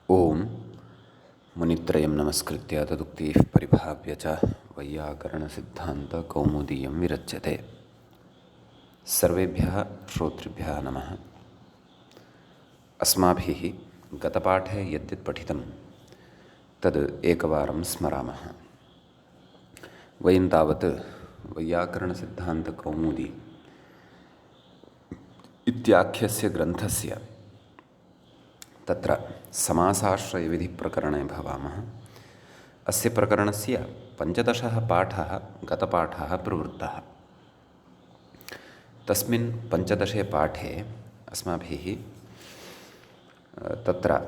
ओम मुनित्रयं नमस्कृत्य तदुक्तिः परिभाव्य च वैयाकरणसिद्धान्तकौमुदीयं विरच्यते। सर्वेभ्यः श्रोतृभ्यः नमः। अस्माभिः गतपाठे यद्यत् पठितं तद् एकवारं स्मरामः। वयं तावत् वैयाकरणसिद्धान्तकौमुदी इत्याख्यस्य ग्रन्थस्य तत्र समासाश्रयविधिप्रकरणे भवामः। अस्य प्रकरणस्य 15 पाठः गतपाठः प्रवृत्तः। तस्मिन् 15 पाठे अस्माभिः तत्र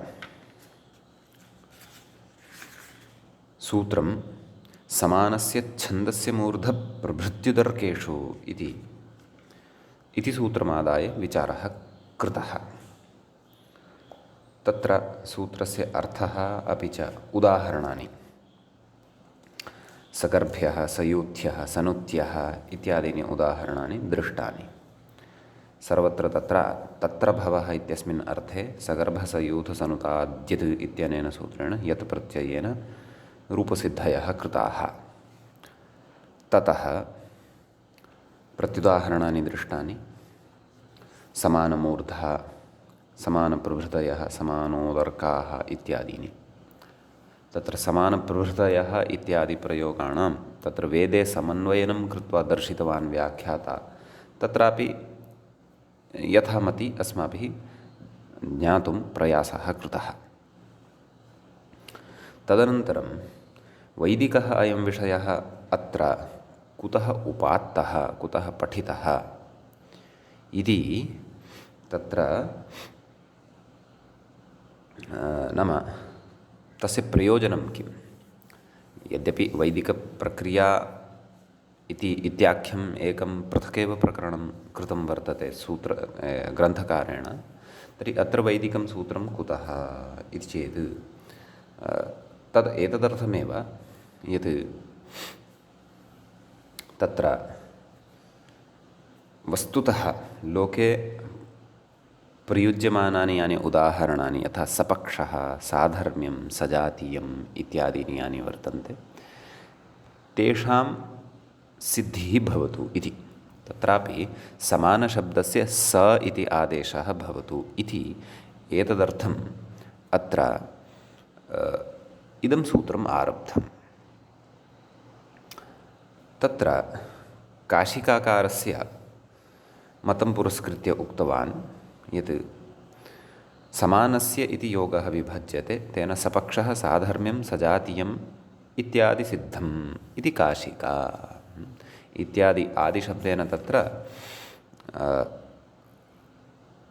सूत्रं समानस्य छन्दस्य मूर्धप्रभृत्युदर्केषु इति सूत्रमादाय विचारः कृतः। तत्र सूत्रस्य अर्थः अपि च उदाहरणानि सकर्भ्यः, सयूथ्यः, सनुत्यः इत्यादीनि उदाहरणानि दृष्टानि। सर्वत्र तत्र भवः इत्यस्मिन् अर्थे सकर्भसयूथसनुताद्यत् इत्यनेन सूत्रेण यत् प्रत्ययेन रूपसिद्धयः कृताः। ततः प्रत्युदाहरणानि दृष्टानि। समानमूर्धः, समानप्रभृतयः, समानोदर्काः इत्यादीनि। तत्र समानप्रभृतयः इत्यादि प्रयोगाणां तत्र वेदे समन्वयनं कृत्वा दर्शितवान् व्याख्याता। तत्रापि यथामति अस्माभिः ज्ञातुं प्रयासः कृतः। तदनन्तरं वैदिकः अयं विषयः अत्र कुतः उपात्तः, कुतः पठितः इति तत्र नाम तस्य प्रयोजनं किम्? यद्यपि वैदिकप्रक्रिया इत्याख्यम् एकं पृथकेव प्रकरणं कृतं वर्तते ग्रन्थकारेण, तर्हि अत्र वैदिकं सूत्रं कुतः इति चेत् एतदर्थमेव यत् तत्र वस्तुतः लोके प्रयुज्यमानानि यानि उदाहरणानि यथा सपक्षः, साधर्म्यं, सजातीयम् इत्यादीनि यानि वर्तन्ते तेषां सिद्धिः भवतु इति। तत्रापि समानशब्दस्य स इति आदेशः भवतु इति एतदर्थम् अत्र इदं सूत्रम् आरब्धम्। तत्र काशिकाकारस्य मतं पुरस्कृत्य उक्तवान् यत् समानस्य इति योगः विभज्यते, तेन सपक्षः, साधर्म्यं, सजातीयम् इत्यादि सिद्धम् इति काशिका इत्यादि आदिशब्देन तत्र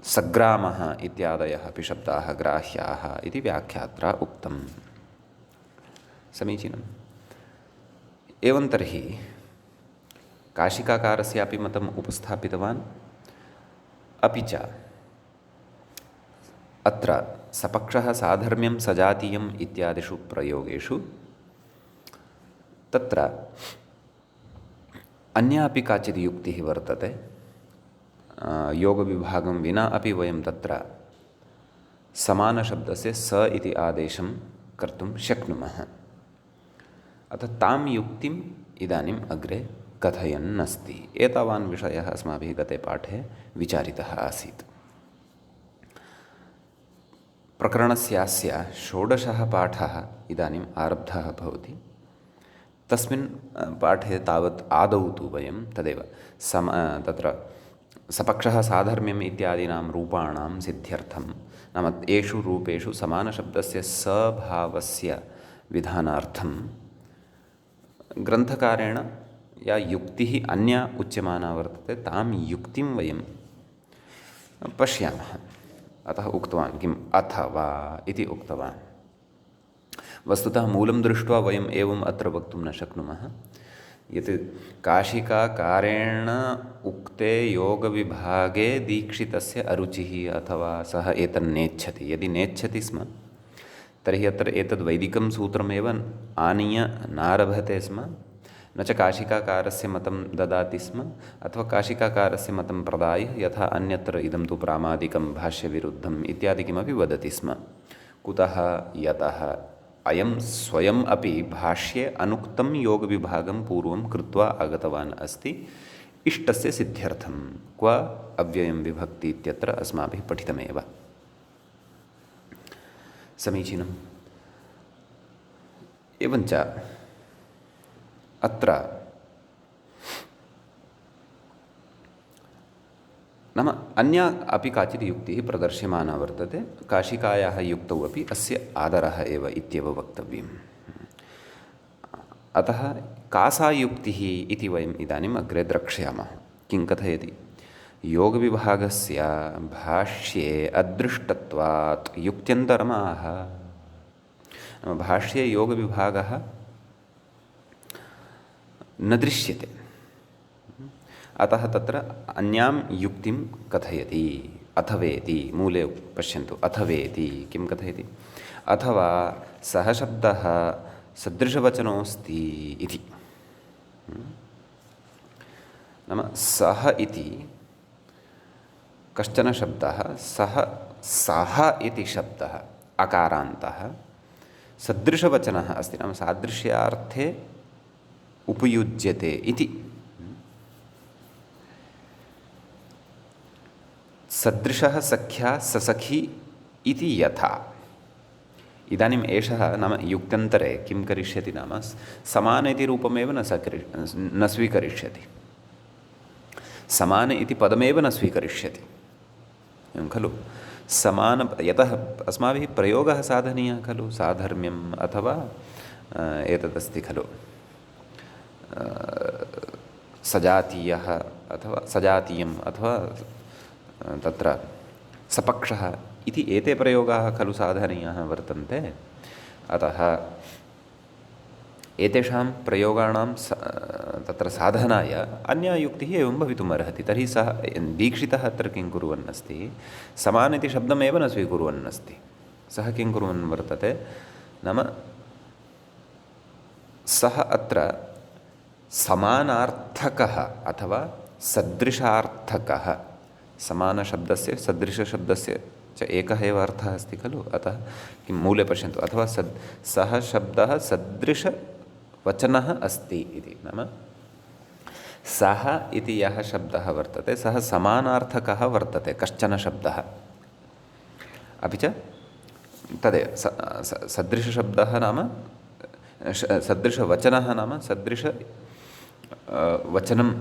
सग्रामः इत्यादयः अपि शब्दाः ग्राह्याः इति व्याख्यात्रा उक्तम्। समीचीनम्। एवं तर्हि काशिकाकारस्यापि मतम् उपस्थापितवान्। अपि च अत्र सपक्षः, साधर्म्यं, सजातीयम् इत्यादिषु प्रयोगेषु तत्र अन्या अपि काचित् युक्तिः वर्तते। योगविभागं विना अपि वयं तत्र समानशब्दस्य स इति आदेशं कर्तुं शक्नुमः। अतः तां युक्तिम् इदानीम् अग्रे कथयन् अस्ति। एतावान् विषयः अस्माभिः गते पाठे विचारितः आसीत्। प्रकरणस्यास्य 16 पाठः इदानीम् आरब्धः भवति। तस्मिन् पाठे तावत् आदौ तु वयं तदेव तत्र सपक्षः, साधर्म्यम् इत्यादीनां रूपाणां सिद्ध्यर्थं नाम एषु रूपेषु समानशब्दस्य सभावस्य विधानार्थं ग्रन्थकारेण या युक्तिः अन्या उच्यमाना वर्तते तां युक्तिं वयं पश्यामः। अतः उक्तवान् किम् अथवा इति उक्तवान्। वस्तुतः मूलं दृष्ट्वा वयम् एवम् अत्र वक्तुं न शक्नुमः यत् काशिकाकारेण उक्ते योगविभागे दीक्षितस्य अरुचिः अथवा सः एतन्नेच्छति। यदि नेच्छति स्म तर्हि अत्र एतद् वैदिकं सूत्रमेव आनीय नारभते स्म, न च काशिकाकारस्य मतं ददाति स्म अथवा काशिकाकारस्य मतं प्रदाय यथा अन्यत्र इदं तु प्रामादिकं भाष्यविरुद्धम् इत्यादि किमपि वदति स्म। कुतः यतः अयं स्वयम् अपि भाष्ये अनुक्तं योगविभागं पूर्वं कृत्वा आगतवान् अस्ति इष्टस्य सिद्ध्यर्थं। क्व अव्ययं विभक्ति इत्यत्र अस्माभिः पठितमेव। समीचीनम्। एवञ्च अत्र नाम अन्या अपि काचित् युक्तिः प्रदर्श्यमाना वर्तते। काशिकायाः युक्तौ अपि अस्य आदरः एव इत्येव वक्तव्यम्। अतः का सा युक्तिः इति वयम् इदानीम् अग्रे द्रक्ष्यामः। किं कथयति? योगविभागस्य भाष्ये अदृष्टत्वात् युक्त्यन्तरमाह। भाष्ये योगविभागः न दृश्यते, अतः तत्र अन्यां युक्तिं कथयति। अथवेति मूले पश्यन्तु। अथवेति किं कथयति? अथवा सः शब्दः सदृशवचनोऽस्ति इति। नाम सः इति कश्चन शब्दः, सः इति शब्दः अकारान्तः सदृशवचनः अस्ति, नाम सादृश्यार्थे उपयुज्यते इति। सदृशः सख्या ससखी इति यथा। इदानीम् एषः नाम युक्त्यन्तरे किं करिष्यति? नाम समान इति रूपमेव न स्वीकरिष्यति, समान इति पदमेव न स्वीकरिष्यति, एवं खलु? समान, यतः अस्माभिः प्रयोगः साधनीयः खलु, साधर्म्यम् अथवा एतदस्ति खलु सजातीयः अथवा सजातीयम् अथवा तत्र सपक्षः इति एते प्रयोगाः खलु साधनीयाः वर्तन्ते। अतः एतेषां प्रयोगाणां तत्र साधनाय अन्या युक्तिः एवं भवितुम् अर्हति। तर्हि सः दीक्षितः अत्र किं कुर्वन् अस्ति? समान इति शब्दमेव न स्वीकुर्वन् अस्ति। सः किं कुर्वन् वर्तते? नाम सः अत्र समानार्थकः अथवा सदृशार्थकः, समानशब्दस्य सदृशशब्दस्य च एकः एव अर्थः अस्ति खलु। अतः किं मूले पश्यन्तु। अथवा सः शब्दः सदृशवचनः अस्ति इति। नाम सः इति यः शब्दः वर्तते सः समानार्थकः वर्तते, कश्चन शब्दः। अपि च तदेव सदृशशब्दः नाम सदृशवचनः नाम सदृश वचनम्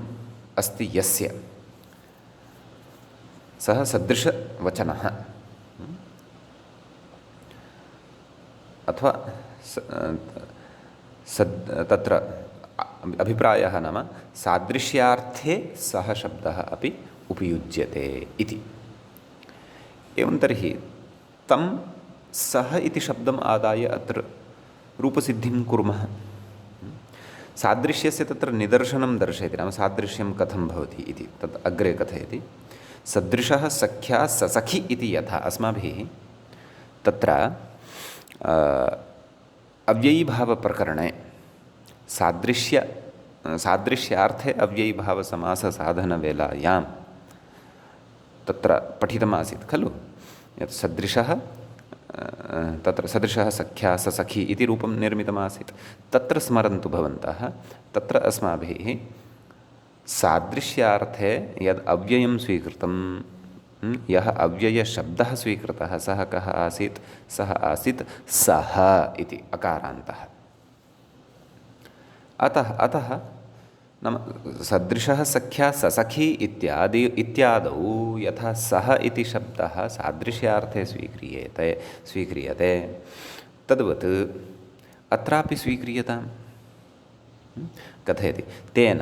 अस्ति यस्य, सः सदृशवचनः। अथवा तत्र अभिप्रायः नाम सादृश्यार्थे सः शब्दः अपि उपयुज्यते इति। एवं तर्हि तं सः इति शब्दम् आदाय अत्र रूपसिद्धिं कुर्मः। सादृश्यस्य तत्र निदर्शनं दर्शयति, नाम सादृश्यं कथं भवति इति तत् अग्रे कथयति। सदृशः सख्या ससखी इति यथा अस्माभिः तत्र अव्ययीभावप्रकरणे सादृश्यार्थे अव्ययीभावसमाससाधनवेलायां तत्र पठितमासीत् खलु। यत् सदृशः तत्र सदृशः सख्या ससखी इति रूपं निर्मितमासीत्। तत्र स्मरन्तु भवन्तः, तत्र अस्माभिः सादृश्यार्थे यद् अव्ययं स्वीकृतं, यः अव्ययशब्दः स्वीकृतः सः कः आसीत्? सः आसीत् सः इति अकारान्तः। अतः नाम सदृशः सख्या ससखी इत्यादौ यथा सः इति शब्दः सादृश्यार्थे स्वीक्रियते तद्वत् अत्रापि स्वीक्रियताम्। कथयति तेन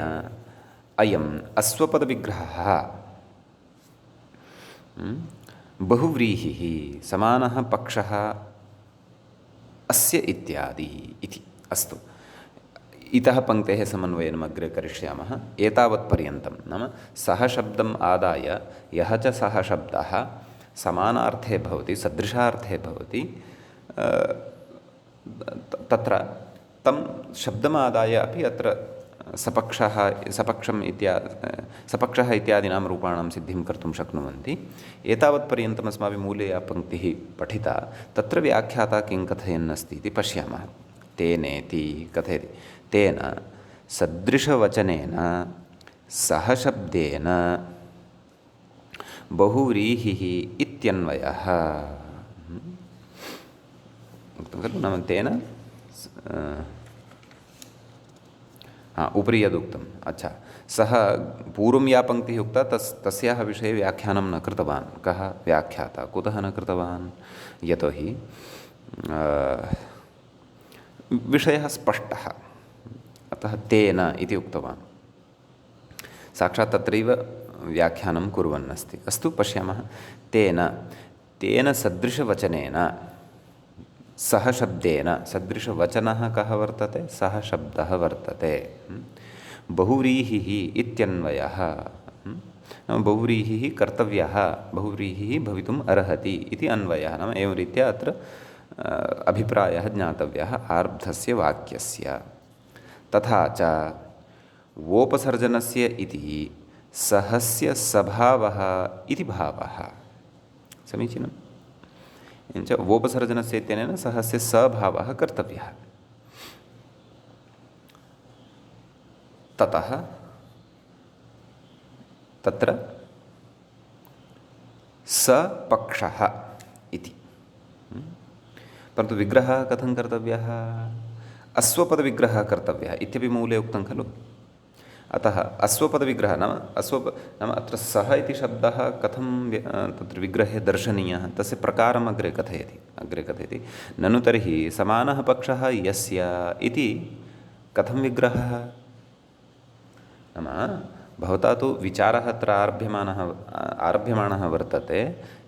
अयम् अश्वपदविग्रहः बहुव्रीहिः समानः पक्षः अस्य इत्यादि इति। अस्तु, इतः पङ्क्तेः समन्वयनम् अग्रे करिष्यामः। एतावत्पर्यन्तं नाम सः शब्दम् आदाय यः च सः शब्दः समानार्थे भवति, सदृशार्थे भवति, तत्र तं शब्दमादाय अपि अत्र सपक्षः सपक्षः इत्यादीनां रूपाणां सिद्धिं कर्तुं शक्नुवन्ति। एतावत्पर्यन्तम् अस्माभिः मूले या पङ्क्तिः पठिता तत्र व्याख्याता किं कथयन्नस्ति इति पश्यामः। तेनेति कथयति, तेन सदृशवचनेन सहशब्देन बहुव्रीहिः इत्यन्वयः। उक्तं खलु, नाम तेन उपरि यदुक्तम्, अच्छा, सः पूर्वं या पङ्क्तिः उक्ता तस्याः विषये व्याख्यानं न कृतवान्। कः व्याख्याता? कुतः न कृतवान्? यतोहि विषयः स्पष्टः, अतः तेन इति उक्तवान्। साक्षात् तत्रैव व्याख्यानं कुर्वन्नस्ति। अस्तु, पश्यामः। तेन सदृशवचनेन सह शब्देन, सदृशवचनः कः वर्तते? सः शब्दः वर्तते। बहुव्रीहिः इत्यन्वयः, नाम बहुव्रीहिः कर्तव्यः, बहुव्रीहिः भवितुम् अर्हति इति अन्वयः। नाम एवं रीत्या अत्र अभिप्रायः ज्ञातव्यः आरब्धस्य वाक्यस्य। तथा च वोपसर्जनस्य इति सहस्य सभावः इति भावः। समीचीनम्। एवञ्च वोपसर्जनस्य इत्यनेन सहस्य सभावः कर्तव्यः। ततः तत्र सपक्षः इति। परन्तु विग्रहः कथं कर्तव्यः? अस्वपदविग्रहः कर्तव्यः इत्यपि मूले उक्तं खलु। अतः अस्वपदविग्रहः नाम अत्र सः इति शब्दः कथं तत्र विग्रहे दर्शनीयः तस्य प्रकारम् अग्रे कथयति। ननु तर्हि समानः पक्षः यस्य इति कथं विग्रहः? नाम भवता तु विचारः अत्र आरभ्यमाणः वर्तते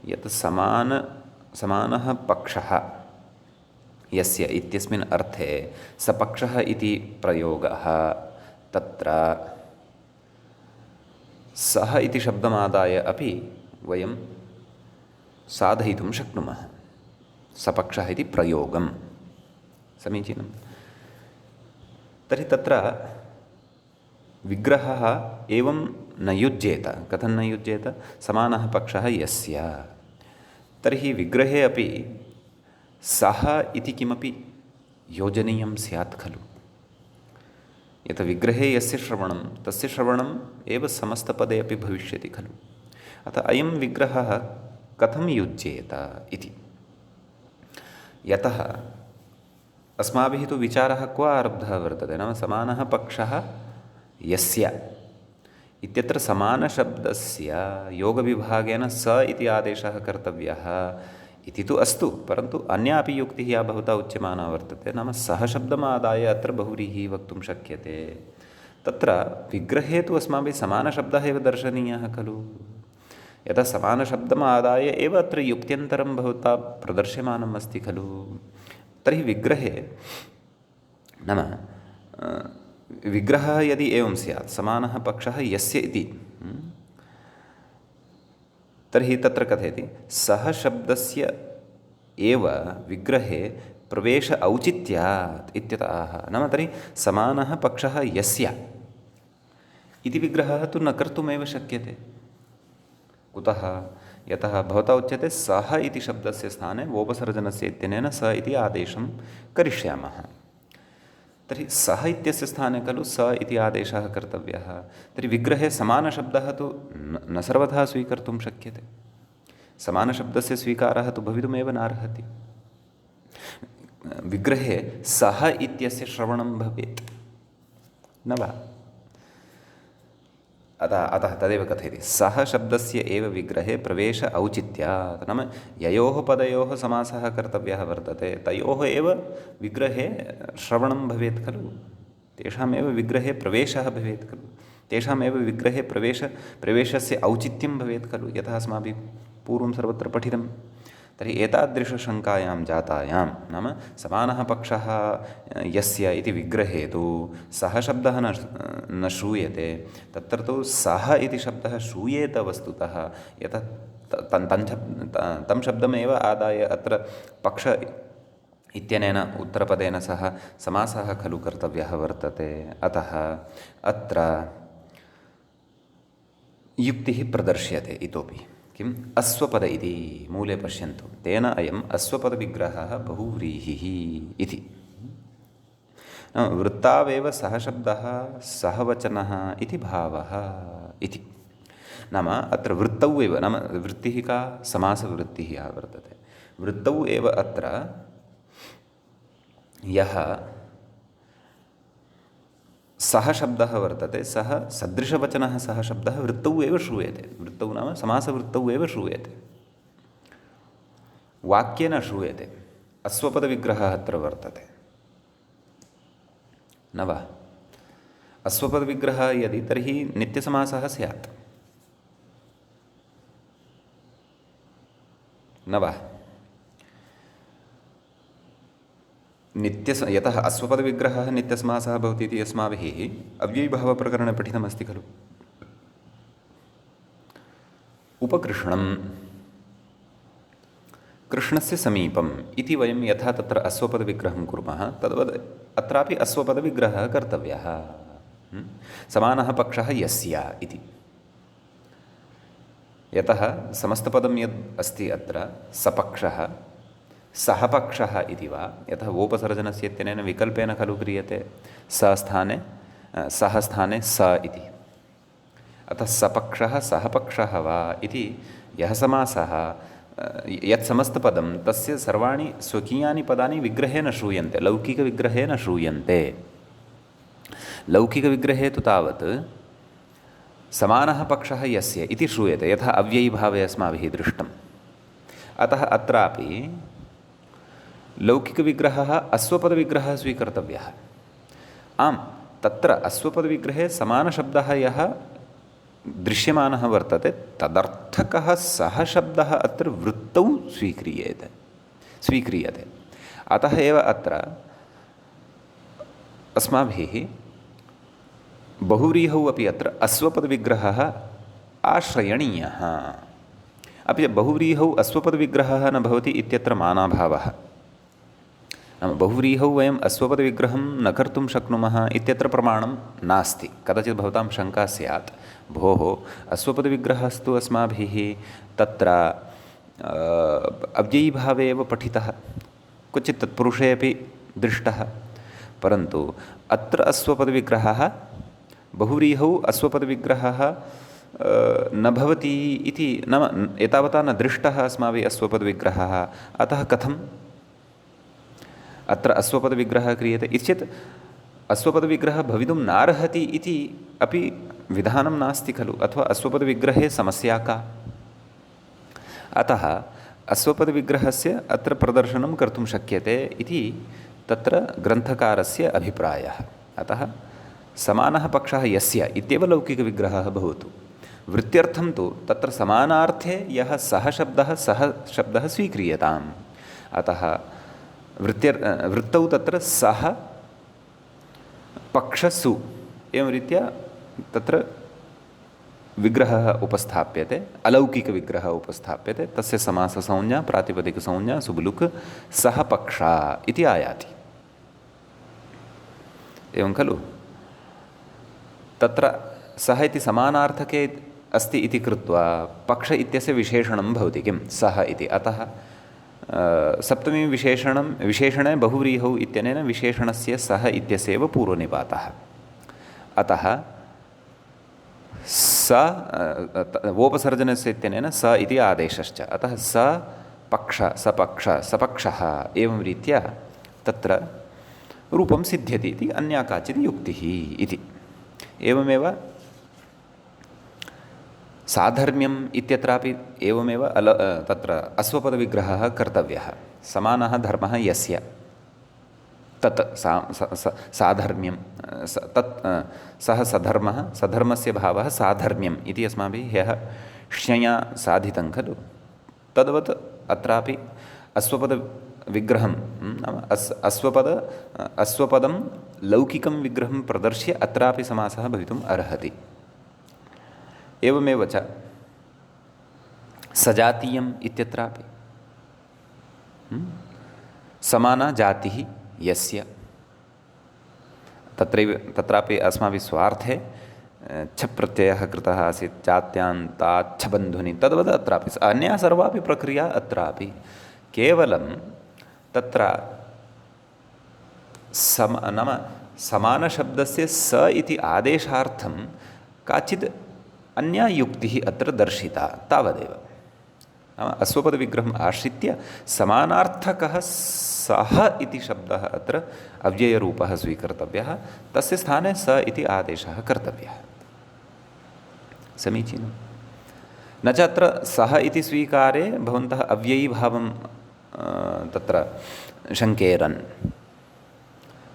यत् समानः पक्षः यस्य इत्यस्मिन् अर्थे सपक्षः इति प्रयोगः तत्र सः इति शब्दमादाय अपि वयं साधयितुं शक्नुमः। सपक्षः इति प्रयोगं समीचीनं। तर्हि तत्र विग्रहः एवं न युज्येत। कथं न युज्येत? समानः पक्षः यस्य। तर्हि विग्रहे अपि सः इति किमपि योजनीयं स्यात् खलु। यत् विग्रहे यस्य श्रवणं तस्य श्रवणम् एव समस्तपदे अपि भविष्यति खलु। अतः अयं विग्रहः कथं युज्येत इति। यतः अस्माभिः तु विचारः क्व आरब्धः वर्तते? नाम समानः पक्षः यस्य इत्यत्र समानशब्दस्य योगविभागेन स इति आदेशः कर्तव्यः इति तु अस्तु, परन्तु अन्या अपि युक्तिः या भवता उच्यमाना वर्तते। नाम सः शब्दमादाय अत्र बहुव्रीहिः वक्तुं शक्यते। तत्र विग्रहे तु अस्माभिः समानशब्दः एव दर्शनीयः खलु। यदा समानशब्दमादाय एव अत्र युक्त्यन्तरं भवता प्रदर्श्यमानम् अस्ति खलु। तर्हि विग्रहे नाम विग्रहः यदि एवं स्यात्, समानः पक्षः यस्य इति, तर्हि तत्र कथयति सः शब्दस्य एव विग्रहे प्रवेश औचित्यात् इत्यतः। नाम तर्हि समानः पक्षः यस्य इति विग्रहः तु न कर्तुमेव शक्यते। कुतः? यतः भवता उच्यते सः इति शब्दस्य स्थाने वोपसर्जनस्य इत्यनेन स इति आदेशं करिष्यामः। तर्हि सः इत्यस्य स्थाने खलु स इति आदेशः कर्तव्यः। तर्हि विग्रहे समानशब्दः तु न सर्वथा स्वीकर्तुं शक्यते। समानशब्दस्य स्वीकारः तु भवितुमेव नार्हति। विग्रहे सः इत्यस्य श्रवणं भवेत् न वा? अतः तदेव कथयति सः शब्दस्य एव विग्रहे प्रवेश औचित्यात्। नाम ययोः पदयोः समासः कर्तव्यः वर्तते तयोः एव विग्रहे श्रवणं भवेत् खलु। तेषामेव विग्रहे प्रवेशः भवेत् खलु। तेषामेव विग्रहे प्रवेशस्य औचित्यं भवेत् खलु, यथा अस्माभिः पूर्वं सर्वत्र पठितं। तर्हि एतादृशशङ्कायां जातायां नाम समानः पक्षः यस्य इति विग्रहे तु सः शब्दः न श्रूयते। तत्र तु सः इति शब्दः श्रूयेत वस्तुतः। यतः तं शब्दमेव आदाय अत्र पक्ष इत्यनेन उत्तरपदेन सह समासः खलु कर्तव्यः वर्तते। अतः अत्र युक्तिः प्रदर्श्यते इतोपि किम् अश्वपद इति मूले पश्यन्तु, तेन अयम् अश्वपदविग्रहः बहुव्रीहिः इति। वृत्तावेव सः शब्दः सः वचनः इति भावः इति। नाम अत्र वृत्तौ एव, नाम वृत्तिः का, समासवृत्तिः या वर्तते, वृत्तौ एव अत्र यः सः शब्दः वर्तते, सः सदृशवचनः सः शब्दः वृत्तौ एव श्रूयते। वृत्तौ नाम समासवृत्तौ एव श्रूयते, वाक्ये न श्रूयते। अश्वपदविग्रहः अत्र वर्तते न वा? अश्वपदविग्रहः यदि, तर्हि नित्यसमासः स्यात् न वा? यतः अश्वपदविग्रहः नित्यसमासः भवति इति अस्माभिः अव्ययीभावप्रकरणे पठितमस्ति खलु। उपकृष्णं, कृष्णस्य समीपम् इति वयं यथा तत्र अश्वपदविग्रहं कुर्मः, तद्वत् अत्रापि अश्वपदविग्रहः कर्तव्यः। समानः पक्षः यस्य इति, यतः समस्तपदं यद् अस्ति अत्र सपक्षः सः पक्षः इति वा, यतः वोपसर्जनस्य इत्यनेन विकल्पेन खलु क्रियते, स्थाने सः स्थाने स इति। अतः सपक्षः सः पक्षः वा इति यः समासः, यत् समस्तपदं तस्य सर्वाणि स्वकीयानि पदानि विग्रहे न श्रूयन्ते, लौकिकविग्रहे न श्रूयन्ते। लौकिकविग्रहे तु तावत् समानः पक्षः यस्य इति श्रूयते, यथा अव्ययीभावे अस्माभिः दृष्टम्। अतः अत्रापि लौकिकविग्रहः अश्वपदविग्रहः स्वीकर्तव्यः। आम्, तत्र अश्वपदविग्रहे समानशब्दः यः दृश्यमानः वर्तते, तदर्थकः सः शब्दः अत्र वृत्तौ स्वीक्रियते। अतः एव अत्र अस्माभिः बहुव्रीहौ अपि अत्र अश्वपदविग्रहः आश्रयणीयः। अपि च बहुव्रीहौ अश्वपदविग्रहः न भवति इत्यत्र मानाभावः। नाम बहुव्रीहौ वयम् अश्वपदविग्रहं न कर्तुं शक्नुमः इत्यत्र प्रमाणं नास्ति। कदाचित् भवतां शङ्का स्यात्, भोः अश्वपदविग्रहस्तु अस्माभिः तत्र अव्ययीभावे एव पठितः, क्वचित् तत्पुरुषे अपि दृष्टः, परन्तु अत्र अश्वपदविग्रहः बहुव्रीहौ अश्वपदविग्रहः न भवति इति, नाम एतावता न दृष्टः अस्माभिः अश्वपदविग्रहः। अतः कथम् अत्र अश्वपदविग्रहः क्रियते इत्येतत् अश्वपदविग्रहः भवितुं नार्हति इति अपि विधानं नास्ति खलु, अथवा अश्वपदविग्रहे समस्या का? अतः अश्वपदविग्रहस्य अत्र प्रदर्शनं कर्तुं शक्यते इति तत्र ग्रन्थकारस्य अभिप्रायः। अतः समानः पक्षः यस्य इत्येव लौकिकविग्रहः भवतु। वृत्त्यर्थं तु तत्र समानार्थे यः सः शब्दः स्वीक्रियताम्। अतः वृत्तौ तत्र सः पक्षसु एवं रीत्या तत्र विग्रहः उपस्थाप्यते, अलौकिकविग्रहः उपस्थाप्यते, तस्य समाससंज्ञा प्रातिपदिकसंज्ञा सुबुलुक् सः पक्षा इति आयाति। एवं खलु? तत्र सः इति समानार्थके अस्ति इति कृत्वा पक्ष इत्यस्य विशेषणं भवति किं, सः इति। अतः सप्तमी विशेषणे बहुव्रीहौ इत्यनेन विशेषणस्य सः इत्यस्यैव पूर्वनिपातः। अतः वोपसर्जनस्य इत्यनेन स इति आदेशश्च। अतः सपक्षः एवं रीत्या तत्र रूपं सिद्ध्यति इति अन्या काचित् युक्तिः इति। एवमेव साधर्म्यम् इत्यत्रापि एवमेव तत्र अश्वपदविग्रहः कर्तव्यः। समानः धर्मः यस्य तत् साधर्म्यं, सः सधर्मः, सधर्मस्य भावः साधर्म्यम् इति अस्माभिः ह्यः श्यया साधितं खलु। तद्वत् अत्रापि अश्वपदविग्रहं नाम अश्वपदं लौकिकं विग्रहं प्रदर्श्य अत्रापि समासः भवितुम् अर्हति। एवमेव च सजातीयम् इत्यत्रापि समाना जातिः यस्य, तत्रापि अस्माभिः स्वार्थे छप् प्रत्ययः कृतः आसीत्, जात्यान्तात् छबन्धुनि, तद्वत् अत्रापि अन्या सर्वापि प्रक्रिया अत्रापि केवलं तत्र नाम समानशब्दस्य स इति आदेशार्थं काचित् अन्या युक्तिः अत्र दर्शिता, तावदेव। नाम अश्वपदविग्रहम् आश्रित्य समानार्थकः सः इति शब्दः अत्र अव्ययरूपः स्वीकर्तव्यः, तस्य स्थाने स इति आदेशः कर्तव्यः। समीचीनं। न च अत्र सः इति स्वीकारे भवन्तः अव्ययीभावं तत्र शङ्केरन्।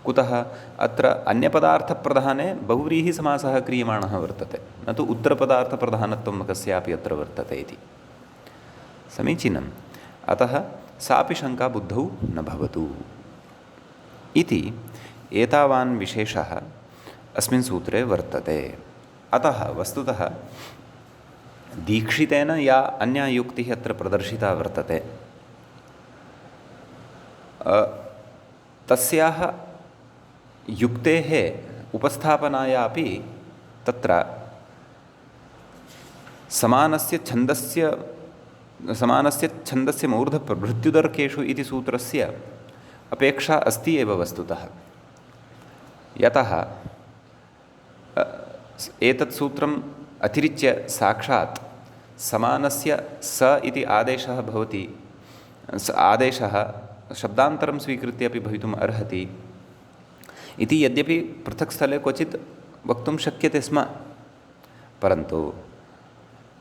कुतः? अत्र अन्यपदार्थप्रधाने बहुव्रीहिसमासः क्रियमाणः वर्तते, न तु उत्तरपदार्थप्रधानत्वं कस्यापि अत्र वर्तते इति। समीचीनम्। अतः सापि शङ्का बुद्धौ न भवतु इति एतावान् विशेषः अस्मिन् सूत्रे वर्तते। अतः वस्तुतः दीक्षितेन या अन्या युक्तिः अत्र प्रदर्शिता वर्तते, तस्याः युक्तेः उपस्थापनायापि तत्र समानस्य छन्दस्य मूर्धप्रभृत्युदर्केषु इति सूत्रस्य अपेक्षा अस्ति एव वस्तुतः। यतः एतत् सूत्रम् अतिरिच्य साक्षात् समानस्य स इति आदेशः भवति, आदेशः शब्दान्तरं स्वीकृत्य अपि भवितुम् अर्हति इति यद्यपि पृथक् स्थले क्वचित् वक्तुं शक्यते स्म, परन्तु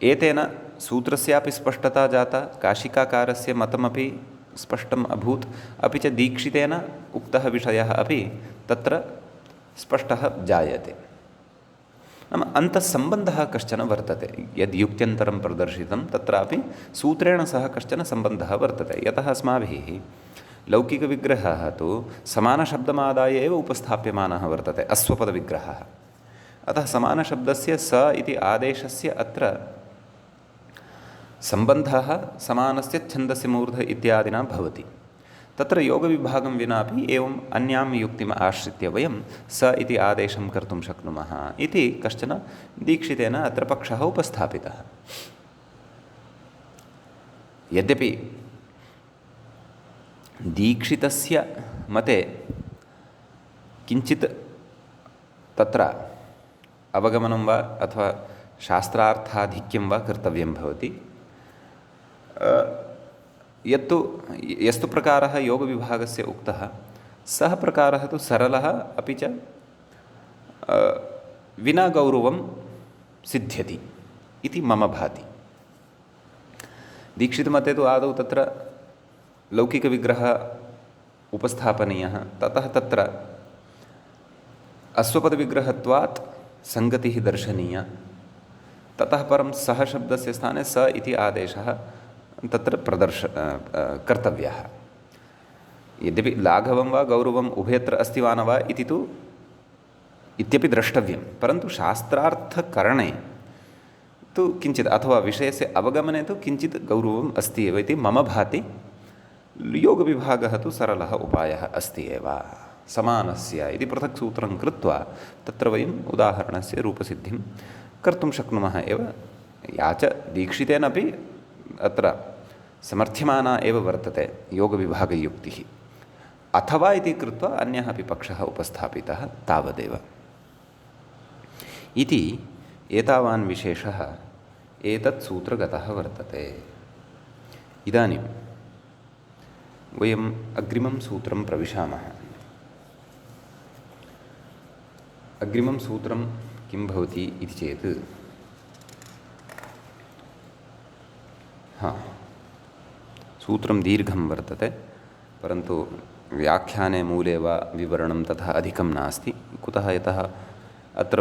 एतेन सूत्रस्यापि स्पष्टता जाता, काशिकाकारस्य मतमपि स्पष्टम् अभूत्, अपि च दीक्षितेन उक्तः विषयः अपि तत्र स्पष्टः जायते। नाम अन्तःसम्बन्धः कश्चन वर्तते, यद् युक्त्यन्तरं प्रदर्शितं तत्रापि सूत्रेण सह कश्चन सम्बन्धः वर्तते। यतः अस्माभिः लौकिकविग्रहः तु समानशब्दमादाय एव उपस्थाप्यमानः वर्तते, अश्वपदविग्रहः। अतः समानशब्दस्य स इति आदेशस्य अत्र सम्बन्धः समानस्य छन्दस्य मूर्ध इत्यादिना भवति। तत्र योगविभागं विनापि एवम् अन्यां युक्तिम् आश्रित्य वयं स इति आदेशं कर्तुं शक्नुमः इति कश्चन दीक्षितेन अत्र पक्षः उपस्थापितः। यद्यपि दीक्षितस्य मते किञ्चित् तत्र अवगमनं वा अथवा शास्त्रार्थाधिक्यं वा कर्तव्यं भवति, यस्तु प्रकारः योगविभागस्य उक्तः सः प्रकारः तु सरलः, अपि च विना गौरवं सिद्ध्यति इति मम भाति। दीक्षितमते तु आदौ तत्र लौकिकविग्रहः उपस्थापनीयः, ततः तत्र अश्वपदविग्रहत्वात् सङ्गतिः दर्शनीया, ततः परं सः शब्दस्य स्थाने स इति आदेशः तत्र कर्तव्यः। यद्यपि लाघवं वा गौरवम् उभयत्र अस्ति वा न वा इत्यपि द्रष्टव्यं, परन्तु शास्त्रार्थकरणे तु किञ्चित् अथवा विषयस्य अवगमने तु किञ्चित् गौरवम् अस्ति एव इति मम भाति। योगविभागः तु सरलः उपायः अस्ति एव। समानस्य इति पृथक् सूत्रं कृत्वा तत्र वयम् उदाहरणस्य रूपसिद्धिं कर्तुं शक्नुमः एव, या च दीक्षितेनापि अत्र समर्थ्यमाना एव वर्तते योगविभागयुक्तिः। अथवा इति कृत्वा अन्यः अपि पक्षः उपस्थापितः, तावदेव इति एतावान् विशेषः एतत् सूत्रगतः वर्तते। इदानीं वयम् अग्रिमं सूत्रं प्रविशामः। अग्रिमं सूत्रं किं भवति इति चेत्, सूत्रं दीर्घं वर्तते, परन्तु व्याख्याने मूले वा विवरणं तथा अधिकं नास्ति। कुतः? यतः अत्र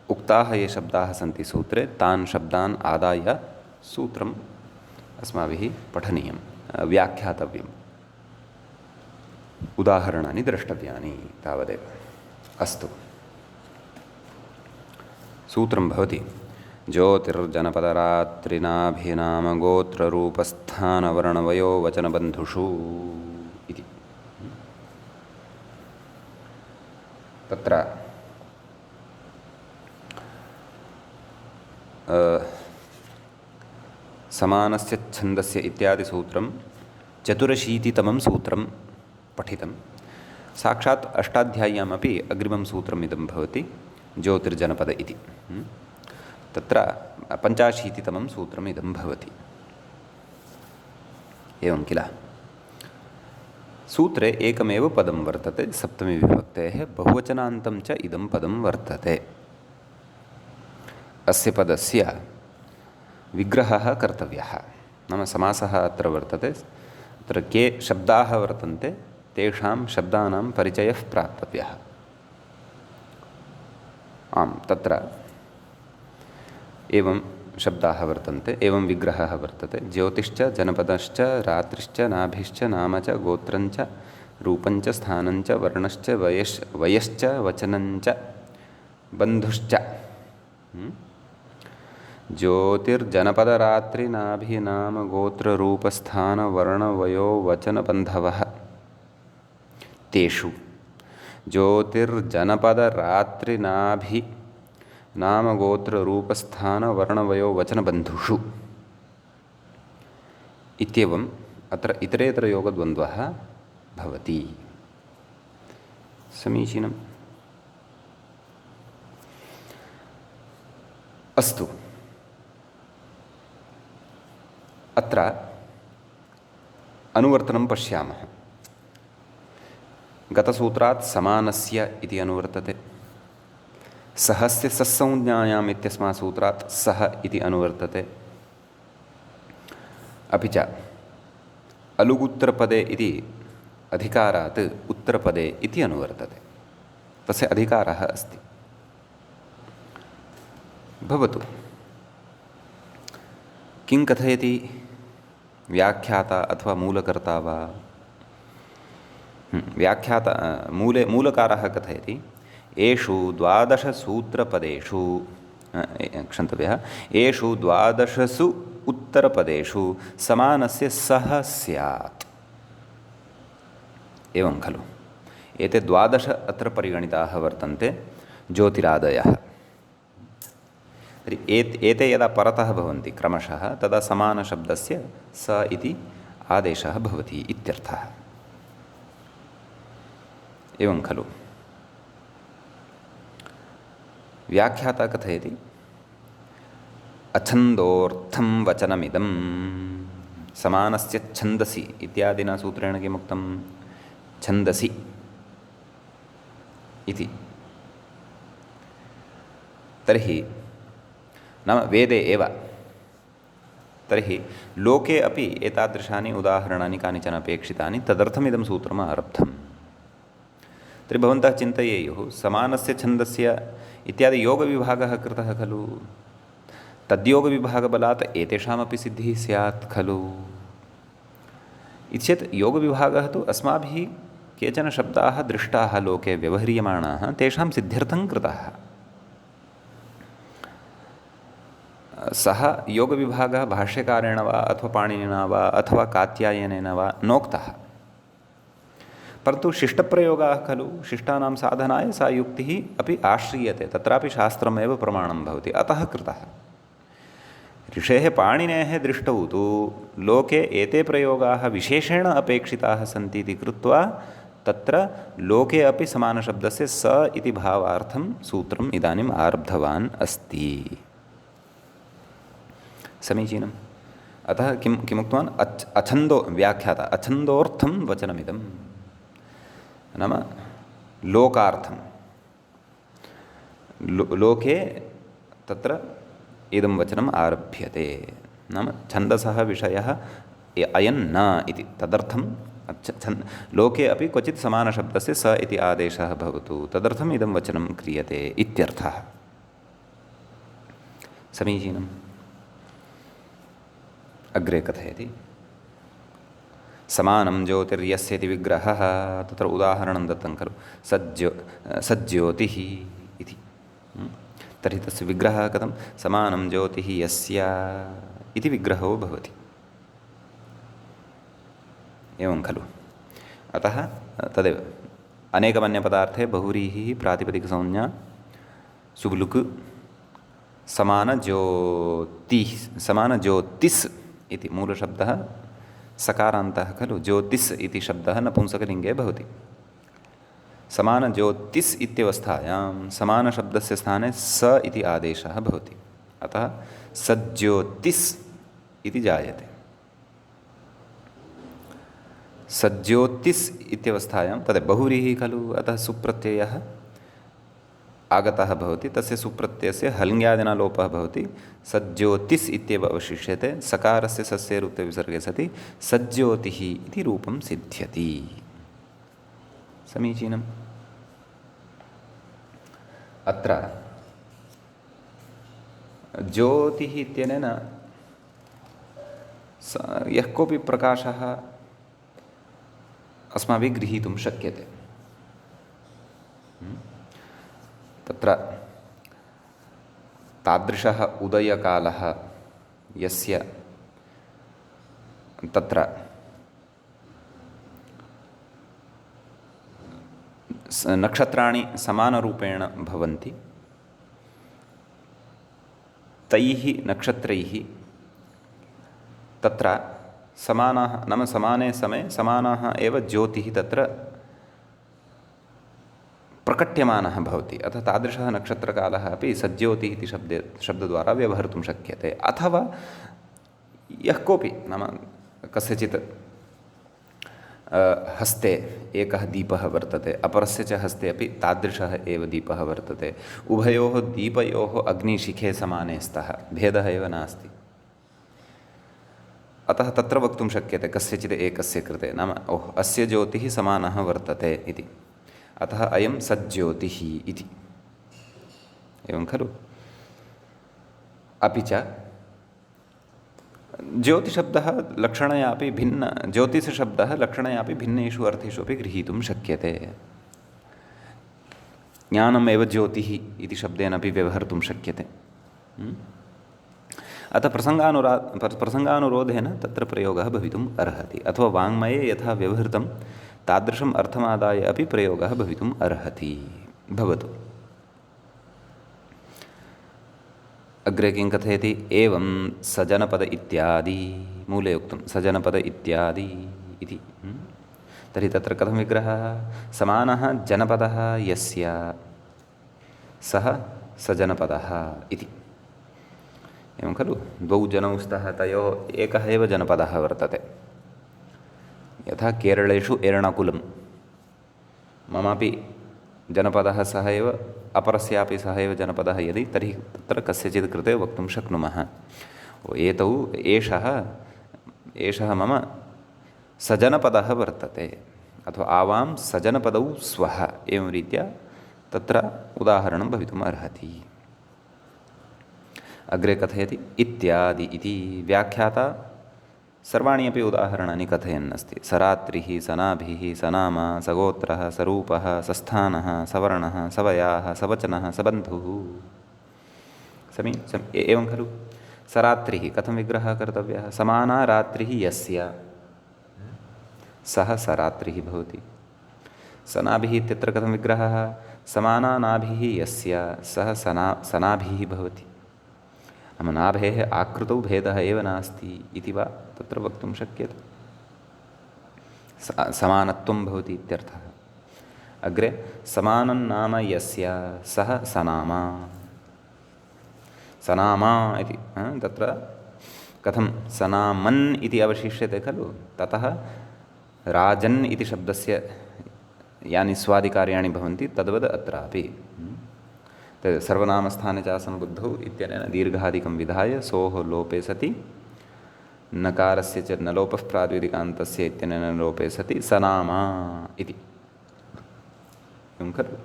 उक्ताः ये शब्दाः सन्ति सूत्रे, तान् शब्दान् आदाय सूत्रम् अस्माभिः पठनीयं, व्याख्यातव्यम्, उदाहरणानि द्रष्टव्यानि, तावदेव। अस्तु, सूत्रं भवति ज्योतिर्जनपदरात्रिनाभिनामगोत्ररूपस्थानवर्णवयो वचनबन्धुषु इति। तत्र समानस्य छन्दस्य इत्यादि सूत्रं 84तमं सूत्रं पठितं। साक्षात् अष्टाध्याय्यामपि अग्रिमं सूत्रम् इदं भवति ज्योतिर्जनपद इति। तत्र 85तमं सूत्रम् इदं भवति। एवं किल। सूत्रे एकमेव पदं वर्तते, सप्तमी विभक्तेः बहुवचनान्तं च इदं पदं वर्तते। अस्य पदस्य विग्रहः कर्तव्यः, नाम समासः अत्र वर्तते। अत्र के शब्दाः वर्तन्ते तेषां शब्दानां परिचयः प्राप्तव्यः। आम्, तत्र एवं शब्दाः वर्तन्ते, एवं विग्रहः वर्तते। ज्योतिश्च जनपदश्च रात्रिश्च नाभिश्च नाम च गोत्रञ्च रूपञ्च स्थानञ्च वर्णश्च वयश्च वचनञ्च बन्धुश्च। ज्योतिर्जनपदरात्रिनाभिनाम गोत्ररूपस्थानवर्णवयो वचनबन्धवः तेषु ज्योतिर्जनपदरात्रिनाभि नाम गोत्ररूपस्थानवर्णवयो वचनबन्धुषु इत्येवम् अत्र इतरेतरयोगद्वन्द्वः भवति। समीचीनम्। अस्तु, अत्र अनुवर्तनं पश्यामः। गतसूत्रात् समानस्य इति अनुवर्तते। सहस्य सस्संज्ञायाम् इत्यस्मात् सूत्रात् सः इति अनुवर्तते। अपि च अलुगुत्तरपदे इति अधिकारात् उत्तरपदे इति अनुवर्तते। तस्य अधिकारः अस्ति। भवतु, किं कथयति व्याख्याता अथवा मूलकर्ता वा? व्याख्याता मूलकारः कथयति एषु 12 सूत्रपदेषु क्षन्तव्यः एषु 12 उत्तरपदेषु समानस्य सः स्यात्। एवं खलु। एते 12 अत्र परिगणिताः वर्तन्ते ज्योतिरादयः। तर्हि एते यदा परतः भवन्ति क्रमशः तदा समानशब्दस्य स इति आदेशः भवति इत्यर्थः। एवं खलु। व्याख्याता कथयति अछन्दोर्थं वचनमिदं समानस्य छन्दसि इत्यादिना सूत्रेण किमुक्तं? छन्दसि इति। तर्हि नाम वेदे एव। तर्हि लोके अपि एतादृशानि उदाहरणानि कानिचन अपेक्षितानि, तदर्थमिदं सूत्रम् आरब्धम्। तर्हि भवन्तः चिन्तयेयुः समानस्य छन्दस्य इत्यादि योगविभागः कृतः खलु, तद्योगविभागबलात् एतेषामपि सिद्धिः स्यात् खलु इति चेत् योगविभागः तु अस्माभिः केचन शब्दाः दृष्टाः लोके व्यवह्रियमाणाः, तेषां सिद्ध्यर्थं कृतः। सः योगविभागः भाष्यकारेण वा अथवा पाणिनिना वा अथवा कात्यायनेन वा नोक्तः, परन्तु शिष्टप्रयोगाः खलु। शिष्टानां साधनाय सा युक्तिः अपि आश्रीयते, तत्रापि शास्त्रमेव प्रमाणं भवति, अतः कृतः। ऋषेः पाणिनेः दृष्टौ तु लोके एते प्रयोगाः विशेषेण अपेक्षिताः सन्ति इति कृत्वा तत्र लोके अपि समानशब्दस्य स इति भावार्थं सूत्रम् इदानीम् आरब्धवान् अस्ति। समीचीनम्। अतः किमुक्तवान्? अछन्दो व्याख्याता अछन्दोर्थं वचनमिदं नाम लोकार्थं। लोके तत्र इदं वचनम् आरभ्यते, नाम छन्दसः विषयः अयं न इति। तदर्थं लोके अपि क्वचित् समानशब्दस्य स इति आदेशः भवतु, तदर्थम् इदं वचनं क्रियते इत्यर्थः। समीचीनम्। अग्रे कथयति समानं ज्योतिर्यस्य इति विग्रहः। तत्र उदाहरणं दत्तं खलु, सज्ज्योतिः इति। तर्हि तस्य विग्रहः कथं? समानं ज्योतिः यस्य इति विग्रहो भवति। एवं खलु। अतः तदेव अनेकमन्यपदार्थे बहुव्रीहिः प्रातिपदिकसंज्ञा सुब्लुक् समानज्योतिस् इति मूलशब्दः सकारान्तः खलु। ज्योतिस् इति शब्दः नपुंसकलिङ्गे भवति। समानज्योतिस् इत्यवस्थायां समानशब्दस्य स्थाने स इति आदेशः भवति। अतः सज्ज्योतिस् इति जायते। सज्ज्योतिस् इत्यवस्थायां तद् बहुव्रीहिः खलु, अतः सुप्रत्ययः आगतः भवति, तस्य सुप्रत्ययस्य हल्ङ्यादिना लोपः भवति। सज्ज्योतिस् इत्येव अवशिष्यते। सकारस्य सस्येरुक्ते विसर्गे सति सज्ज्योतिः इति रूपं सिद्ध्यति। समीचीनम्। अत्र ज्योतिः इत्यनेन यः कोऽपि प्रकाशः अस्माभिः गृहीतुं शक्यते। तत्र तादृशः उदयकालः यस्य तत्र नक्षत्राणि समानरूपेण भवन्ति, तैः नक्षत्रैः तत्र समानाः नाम समाने समये समानाः एव ज्योतिः तत्र प्रकट्यमानः भवति। अतः तादृशः नक्षत्रकालः अपि सज्ज्योतिः इति शब्दद्वारा व्यवहर्तुं शक्यते। अथवा यः कोऽपि नाम कस्यचित् हस्ते एकः दीपः वर्तते, अपरस्य च हस्ते अपि तादृशः एव दीपः वर्तते, उभयोः दीपयोः अग्निशिखे समाने स्तः, भेदः एव नास्ति। अतः तत्र वक्तुं शक्यते कस्यचित् एकस्य कृते नाम ओह् अस्य ज्योतिः समानः वर्तते इति, अतः अयं सज्ज्योतिः इति। एवं खलु। अपि च ज्योतिशब्दः लक्षणयापि ज्योतिषशब्दः लक्षणयापि भिन्नेषु अर्थेषु अपि गृहीतुं शक्यते। ज्ञानमेव ज्योतिः इति शब्देन अपि व्यवहर्तुं शक्यते। अतः प्रसङ्गानुरोधेन तत्र प्रयोगः भवितुम् अर्हति, अथवा वाङ्मये यथा व्यवहृतं तादृशम् अर्थमादाय अपि प्रयोगः भवितुम् अर्हति। भवतु। अग्रे किं कथयति? एवं सजनपद इत्यादि, मूले उक्तं सजनपद इत्यादि इति। तर्हि तत्र कथं विग्रहः? समानः जनपदः यस्य सः सजनपदः इति। एवं खलु। द्वौ जनौ स्तः, तयोः एकः एव जनपदः वर्तते। यथा केरळेषु एर्णाकुलं, ममापि जनपदः सः एव, अपरस्यापि सः एव जनपदः यदि, तर्हि तत्र कस्यचित् कृते वक्तुं शक्नुमः एषः मम सजनपदः वर्तते, अथवा आवां सजनपदौ स्वः, एवं रीत्या तत्र उदाहरणं भवितुम् अर्हति। अग्रे कथयति इत्यादि इति। व्याख्याता सर्वाणि अपि उदाहरणानि कथयन् अस्ति। सरात्रिः, सनाभिः, सनामा, सगोत्रः, सरूपः, सस्थानः, सवर्णः, सवयाः, सवचनः, सबन्धुः। एवं खलु। सरात्रिः कथं विग्रहः कर्तव्यः? समाना रात्रिः यस्य सः सरात्रिः भवति। सनाभिः इत्यत्र कथं विग्रहः? समाना नाभिः यस्य सः सनाभिः भवति। नाम नाभेः आकृतौ भेदः एव नास्ति इति वा तत्र वक्तुं शक्यते। समानत्वं भवति इत्यर्थः। अग्रे समानं नाम यस्य सः सनामा। सनामा इति तत्र कथं सनामन् इति अवशिष्यते खलु, ततः राजन् इति शब्दस्य यानि स्वादिकार्याणि भवन्ति तद्वद् अत्रापि सर्वनामस्थाने च संबुद्धौ इत्यनेन दीर्घादिकं विधाय सोः लोपे सति नकारस्य च न लोपः प्रातिपदिकान्तस्य इत्यनेन लोपे सति सनामा इति। एवं खलु।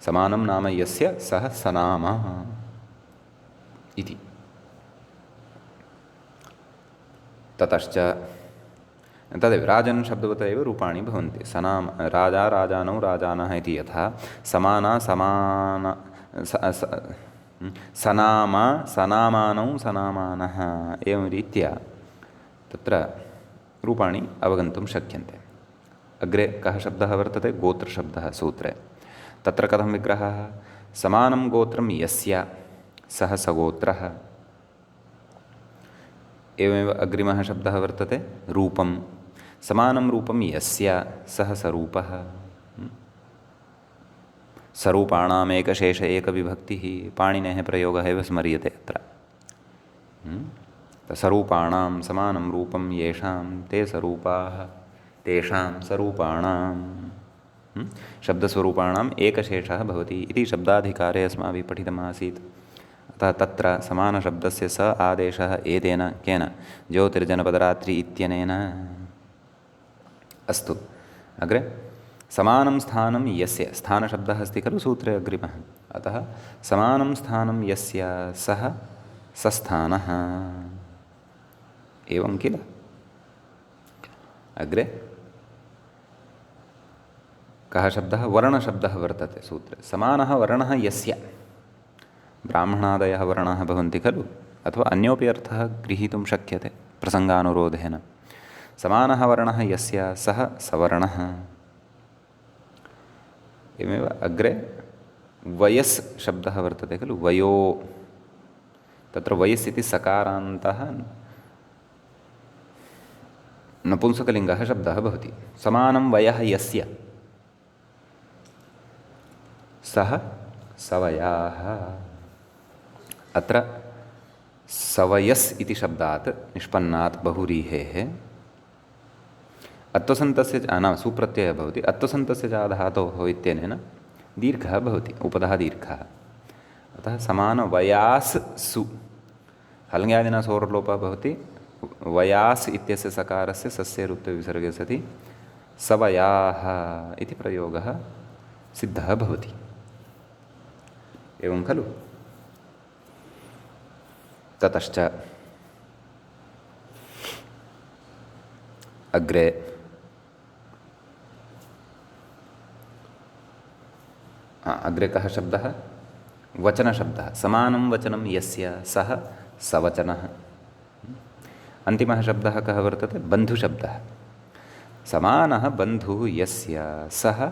समानं नाम यस्य सः सनामा इति। ततश्च तदेव राजन् शब्दवत् एव रूपाणि भवन्ति। सनाम राजा राजानौ राजानः इति यथा समाना समान सनामा सनामानौ सनामानः, एवं रीत्या तत्र रूपाणि अवगन्तुं शक्यन्ते। अग्रे कः शब्दः वर्तते? गोत्रशब्दः सूत्रे। तत्र कथं विग्रहः? समानं गोत्रं यस्य सः सगोत्रः। एवमेव अग्रिमः शब्दः वर्तते रूपं। समानं रूपं यस्य सः सरूपः। सरूपाणाम् एकशेष एकविभक्तिः पाणिनेः प्रयोगः एव स्मर्यते अत्र। सरूपाणां समानं रूपं येषां ते सरूपाः तेषां सरूपाणां शब्दस्वरूपाणाम् एकशेषः भवति इति शब्दाधिकारे अस्माभिः पठितमासीत्। अतः तत्र समानशब्दस्य स आदेशः एतेन केन? ज्योतिर्जनपदरात्रि इत्यनेन। अस्तु, अग्रे समानं स्थानं यस्य, स्थानशब्दः अस्ति खलु सूत्रे अग्रिमः, अतः समानं स्थानं यस्य सः सस्थानः। एवं किल? अग्रे कः शब्दः? वर्णशब्दः वर्तते सूत्रे। समानः वर्णः यस्य, ब्राह्मणादयः वर्णाः भवन्ति खलु, अथवा अन्योपि अर्थः गृहीतुं शक्यते प्रसङ्गानुरोधेन। समानः वर्णः यस्य सः सवर्णः। एवमेव अग्रे वयस् शब्दः वर्तते खलु, वयो, तत्र वयस् इति सकारान्तः नपुंसकलिङ्गः शब्दः भवति। समानं वयः यस्य सः सवयाः। अत्र सवयस् इति शब्दात् निष्पन्नात् बहुव्रीहेः अत्वसन्तस्य नाम सुप्रत्ययः भवति। अत्वसन्तस्य च धातोः इत्यनेन दीर्घः भवति, उपधः दीर्घः। अतः समानवयास् सु हलङ्यादिना सोर्लोपः भवति। वयास् इत्यस्य सकारस्य सस्य रुत्वे विसर्गे सति सवयाः इति प्रयोगः सिद्धः भवति। एवं खलु? ततश्च अग्रे अग्रे कः शब्दः? वचनशब्दः। समानं वचनं यस्य सः सवचनः। अन्तिमः शब्दः कः वर्तते? बन्धुशब्दः। समानः बन्धुः यस्य सः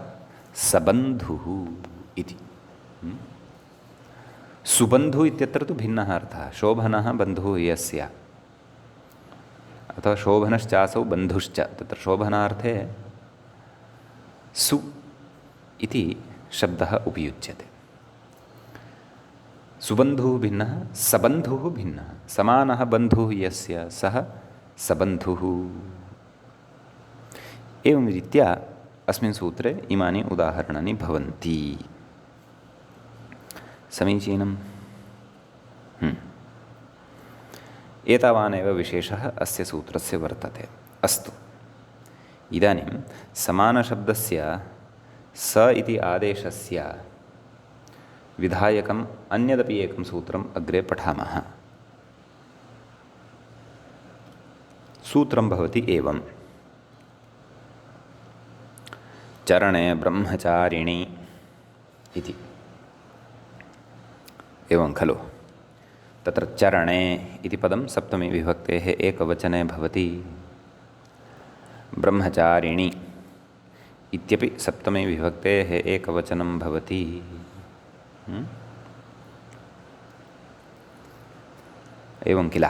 सबन्धुः इति। सुबन्धु इत्यत्र तु भिन्नः अर्थः। शोभनः बन्धुः यस्य, अथवा शोभनश्चासौ बन्धुश्च, तत्र शोभनार्थे सु इति शब्दः उपयुज्यते। सुबन्धुः भिन्नः, सबन्धुः भिन्नः। समानः बन्धुः यस्य सः सबन्धुः। एवं रीत्या अस्मिन् सूत्रे इमानि उदाहरणानि भवन्ति। समीचीनम्। एतावानेव विशेषः अस्य सूत्रस्य वर्तते। अस्तु, इदानीं समानशब्दस्य स इति आदेशस्य विधायकम् अन्यदपि एकं सूत्रम् अग्रे पठामः। सूत्रं भवति एवं: चरणे ब्रह्मचारिणी इति। एवं खलु? तत्र चरणे इति पदं सप्तमी विभक्तेः एकवचने भवति। ब्रह्मचारिणी इत्यपि सप्तमी विभक्तेः एकवचनं भवति। एवं किल?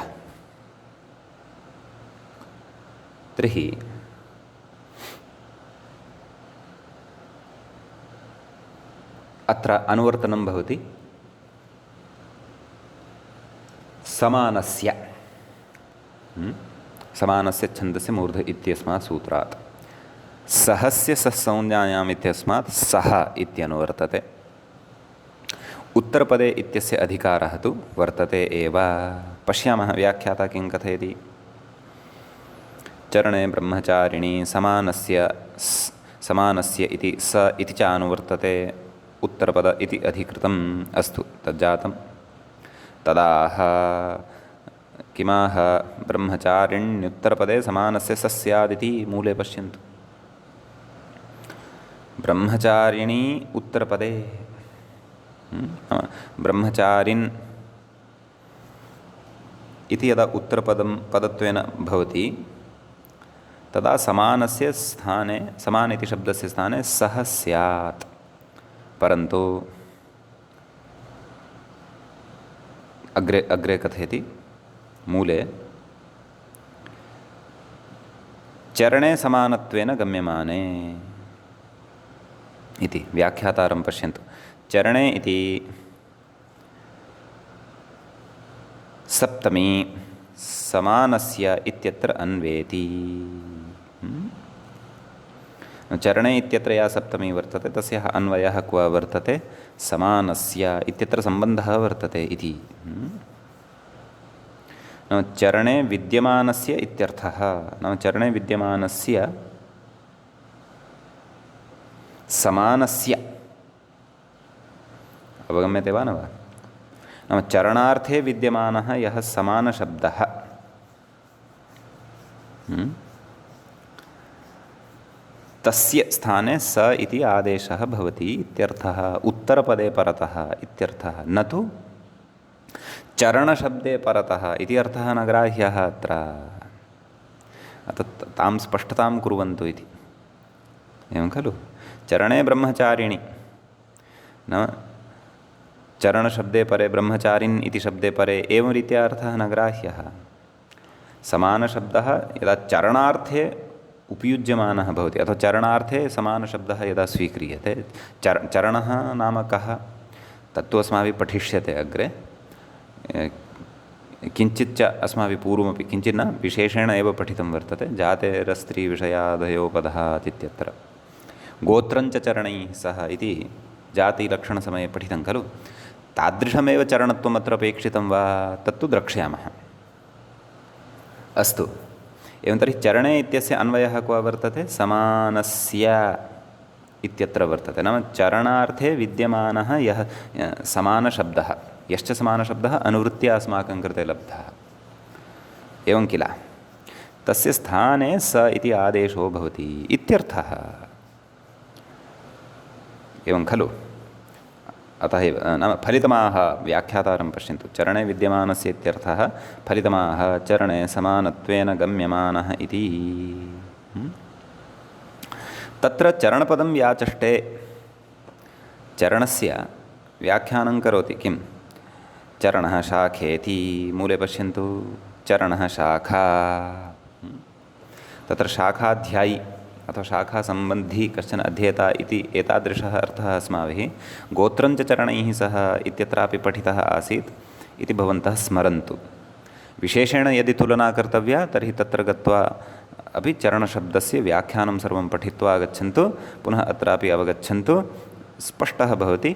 तर्हि अत्र अनुवर्तनं भवति समानस्य। समानस्य छन्दस्य मूर्ध इत्यस्मात् सूत्रात्। सहस्य सस्संज्ञायाम् इत्यस्मात् सः इत्यनुवर्तते। उत्तरपदे इत्यस्य अधिकारः तु वर्तते एव। पश्यामः व्याख्याता किं कथयति। चरणे ब्रह्मचारिणी समानस्य इति स इति च अनुवर्तते। उत्तरपद इति अधिकृतम्। अस्तु, तज्जातं। तदाह किमाह ब्रह्मचारिण्युत्तरपदे समानस्य स स्यादिति मूले पश्यन्तु। ब्रह्मचारिणी उत्तरपदे ब्रह्मचारिन् इति यदा उत्तरपदं पदत्वेन भवति तदा समानस्य स्थाने समान इति शब्दस्य स्थाने सः स्यात्। परन्तु अग्रे अग्रे कथयति मूले चरणे समानत्वेन गम्यमाने इति। व्याख्यातारं पश्यन्तु। चरणे इति सप्तमी समानस्य इत्यत्र अन्वेति। चरणे इत्यत्र या सप्तमी वर्तते तस्याः अन्वयः क्व वर्तते? समानस्य इत्यत्र सम्बन्धः वर्तते इति। चरणे विद्यमानस्य इत्यर्थः। नाम चरणे विद्यमानस्य समानस्य अवगम्यते वा न वा? नाम चरणार्थे विद्यमानः यः समानशब्दः तस्य स्थाने स इति आदेशः भवति इत्यर्थः। उत्तरपदे परतः इत्यर्थः, न तु चरणशब्दे परतः इति अर्थः न ग्राह्यः अत्र। अतः तां स्पष्टतां कुर्वन्तु इति। एवं खलु? चरणे ब्रह्मचारिणि न चरणशब्दे परे ब्रह्मचारिन् इति शब्दे परे एवं रीत्या अर्थः न ग्राह्यः। समानशब्दः यदा चरणार्थे उपयुज्यमानः भवति अथवा चरणार्थे समानशब्दः यदा स्वीक्रियते, चरणः नाम कः तत्तु अस्माभिः पठिष्यते अग्रे। किञ्चित् च अस्माभिः पूर्वमपि किञ्चित् न विशेषेण एव पठितं वर्तते। जातेरस्त्रीविषयादयो पदात् इत्यत्र गोत्रञ्च चरणैः सह इति जातिलक्षणसमये पठितं खलु। तादृशमेव चरणत्वम् अत्र अपेक्षितं वा तत्तु द्रक्ष्यामः। अस्तु, एवं तर्हि चरणे इत्यस्य अन्वयः क्व वर्तते? समानस्य इत्यत्र वर्तते। नाम चरणार्थे विद्यमानः यः समानशब्दः, यश्च समानशब्दः अनुवृत्त्या अस्माकं कृते लब्धः, एवं किल, तस्य स्थाने स इति आदेशो भवति इत्यर्थः। एवं खलु? अतः एव नाम फलितमाह व्याख्यातारं पश्यन्तु। चरणे विद्यमानस्य इत्यर्थः फलितमाह चरणे समानत्वेन गम्यमानः इति। तत्र चरणपदं व्याचष्टे चरणस्य व्याख्यानं करोति किं? चरणः शाखेति। मूले पश्यन्तु, चरणः शाखा। तत्र शाखाध्यायी अथवा शाखासम्बन्धी कश्चन अध्येता इति एतादृशः अर्थः अस्माभिः गोत्रञ्च चरणैः सह इत्यत्रापि पठितः आसीत् इति भवन्तः स्मरन्तु। विशेषेण यदि तुलना कर्तव्या तर्हि तत्र गत्वा अपि चरणशब्दस्य व्याख्यानं सर्वं पठित्वा आगच्छन्तु। पुनः अत्रापि अवगच्छन्तु। स्पष्टः भवति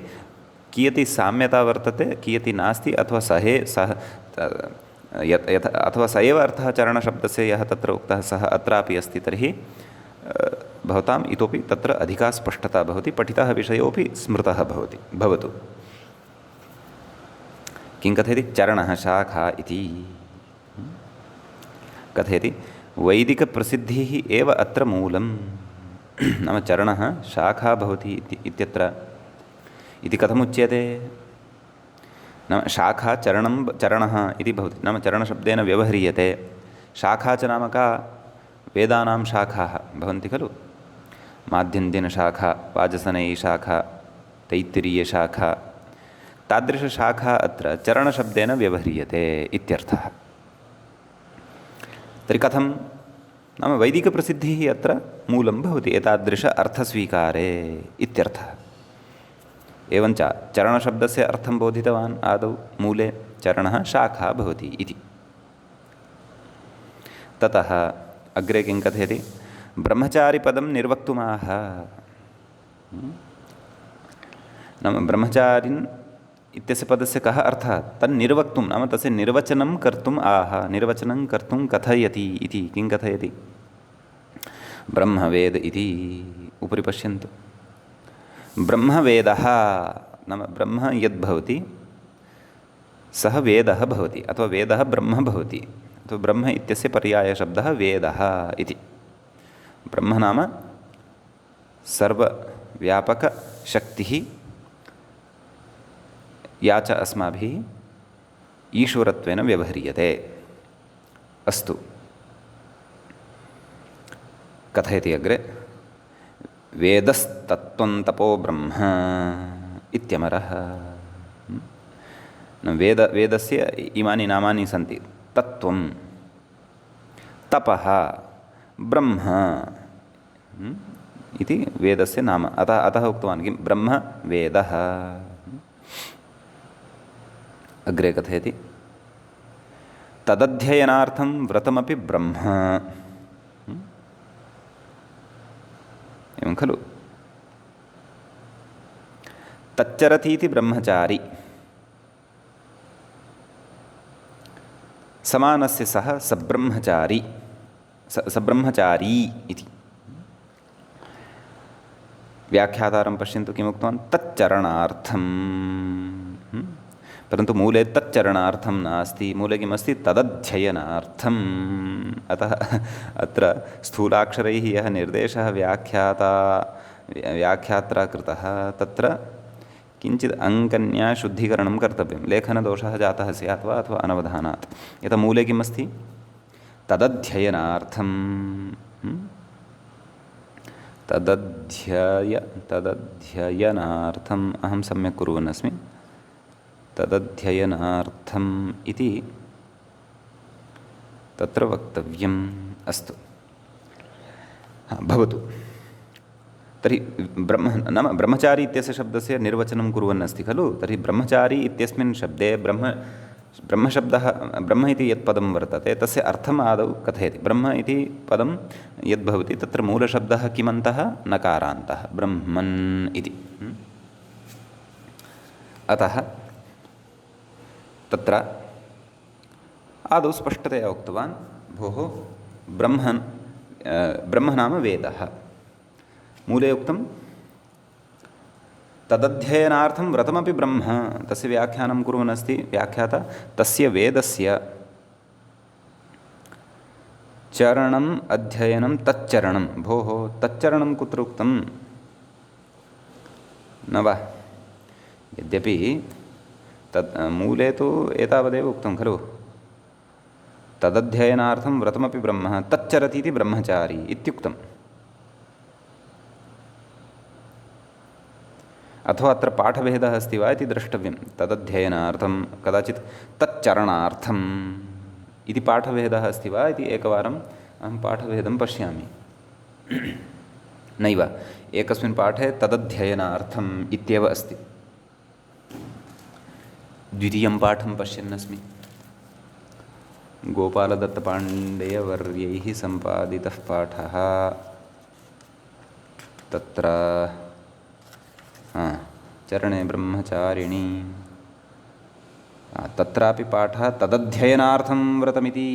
कियती साम्यता वर्तते, कियती नास्ति, अथवा अथवा स एव अर्थः चरणशब्दस्य यः तत्र उक्तः सः अत्रापि अस्ति तर्हि भवताम् इतोपि तत्र अधिका स्पष्टता भवति। पठितः विषयोपि स्मृतः भवतु। किं कथयति? चरणः शाखा इति कथयति। वैदिकप्रसिद्धिः एव अत्र मूलं। नाम चरणः शाखा भवति इत्यत्र इति कथमुच्यते? नाम शाखा चरणः इति भवति। नाम चरणशब्देन व्यवह्रियते। शाखा च नाम का? वेदानां शाखाः भवन्ति खलु। माध्यन्दिनशाखा, वाजसनेयीशाखा, तैत्तिरीयशाखा, तादृशशाखा अत्र चरणशब्देन व्यवह्रियते इत्यर्थः। तर्हि कथं? नाम वैदिकप्रसिद्धिः अत्र मूलं भवति एतादृश अर्थस्वीकारे इत्यर्थः। एवञ्च चरणशब्दस्य अर्थं बोधितवान् आदौ मूले। चरणः शाखा भवति इति। ततः अग्रे किं कथयति? ब्रह्मचारिपदं निर्वक्तुमाह। नाम ब्रह्मचारिन् इत्यस्य पदस्य कः अर्थः? तन्निर्वक्तुं नाम तस्य निर्वचनं कर्तुम् आह। निर्वचनं कर्तुं कथयति इति। किं कथयति? ब्रह्मवेद इति। उपरि पश्यन्तु। ब्रह्मवेदः नाम ब्रह्म यद्भवति सः वेदः भवति, अथवा वेदः ब्रह्म भवति। तो ब्रह्म इत्यस्य पर्यायशब्दः वेदः इति। ब्रह्म नाम सर्वव्यापकशक्तिः या च अस्माभिः ईश्वरत्वेन व्यवह्रियते। अस्तु, कथयति अग्रे वेदस्तत्त्वं तपो ब्रह्म इत्यमरः। वेदस्य इमानि नामानि सन्ति। तत्त्वं तपः ब्रह्म इति वेदस्य नाम। अतः उक्तवान् किं ब्रह्म वेदः। अग्रे कथयति तदध्ययनार्थं व्रतमपि ब्रह्म। एवं खलु। तच्चरतीति ब्रह्मचारी समानस्य सः सब्रह्मचारी सब्रह्मचारी इति। व्याख्यातारं पश्यन्तु किमुक्तवान् तच्चरणार्थं। परन्तु मूले तच्चरणार्थं नास्ति, मूले किमस्ति तदध्ययनार्थम्। अतः अत्र स्थूलाक्षरैः यः निर्देशः व्याख्यात्रा कृतः तत्र किञ्चित् अङ्कन्या शुद्धीकरणं कर्तव्यं। लेखनदोषः जातः स्यात् वा अथवा अनवधानात्। यतः मूले किमस्ति तदध्ययनार्थं। तदध्ययनार्थम् अहं सम्यक् कुर्वन् अस्मि। तदध्ययनार्थम् इति तत्र वक्तव्यम्। अस्तु भवतु। तर्हि नाम ब्रह्मचारी इत्यस्य शब्दस्य निर्वचनं कुर्वन् अस्ति खलु। तर्हि ब्रह्मचारी इत्यस्मिन् शब्दे ब्रह्मशब्दः ब्रह्म इति यत् पदं वर्तते तस्य अर्थम् आदौ कथयति। ब्रह्म इति पदं यद्भवति तत्र मूलशब्दः किमन्तः नकारान्तः ब्रह्मन् इति। अतः तत्र आदौ स्पष्टतया उक्तवान् भोः ब्रह्म नाम वेदः। मूले उक्तं तदध्ययनार्थं व्रतमपि ब्रह्म। तस्य व्याख्यानं कुर्वन् अस्ति व्याख्याता। तस्य वेदस्य चरणम् अध्ययनं तच्चरणं। भोः तच्चरणं कुत्र उक्तं न वा? यद्यपि मूले तु एतावदेव उक्तं खलु तदध्ययनार्थं व्रतमपि ब्रह्म तच्चरतीति ब्रह्मचारी इत्युक्तम्। अथवा अत्र पाठभेदः अस्ति वा इति द्रष्टव्यं। तदध्ययनार्थं कदाचित् तच्चरणार्थम् इति पाठभेदः अस्ति वा इति एकवारम् अहं पाठभेदं पश्यामि। नैव, एकस्मिन् पाठे तदध्ययनार्थम् इत्येव अस्ति। द्वितीयं पाठं पश्यन्नस्मि। गोपालदत्तपाण्डेयवर्यैः सम्पादितः पाठः। तत्र चरणे ब्रह्मचारिणी तत्रापि पाठः तदध्ययनार्थं व्रतमिति।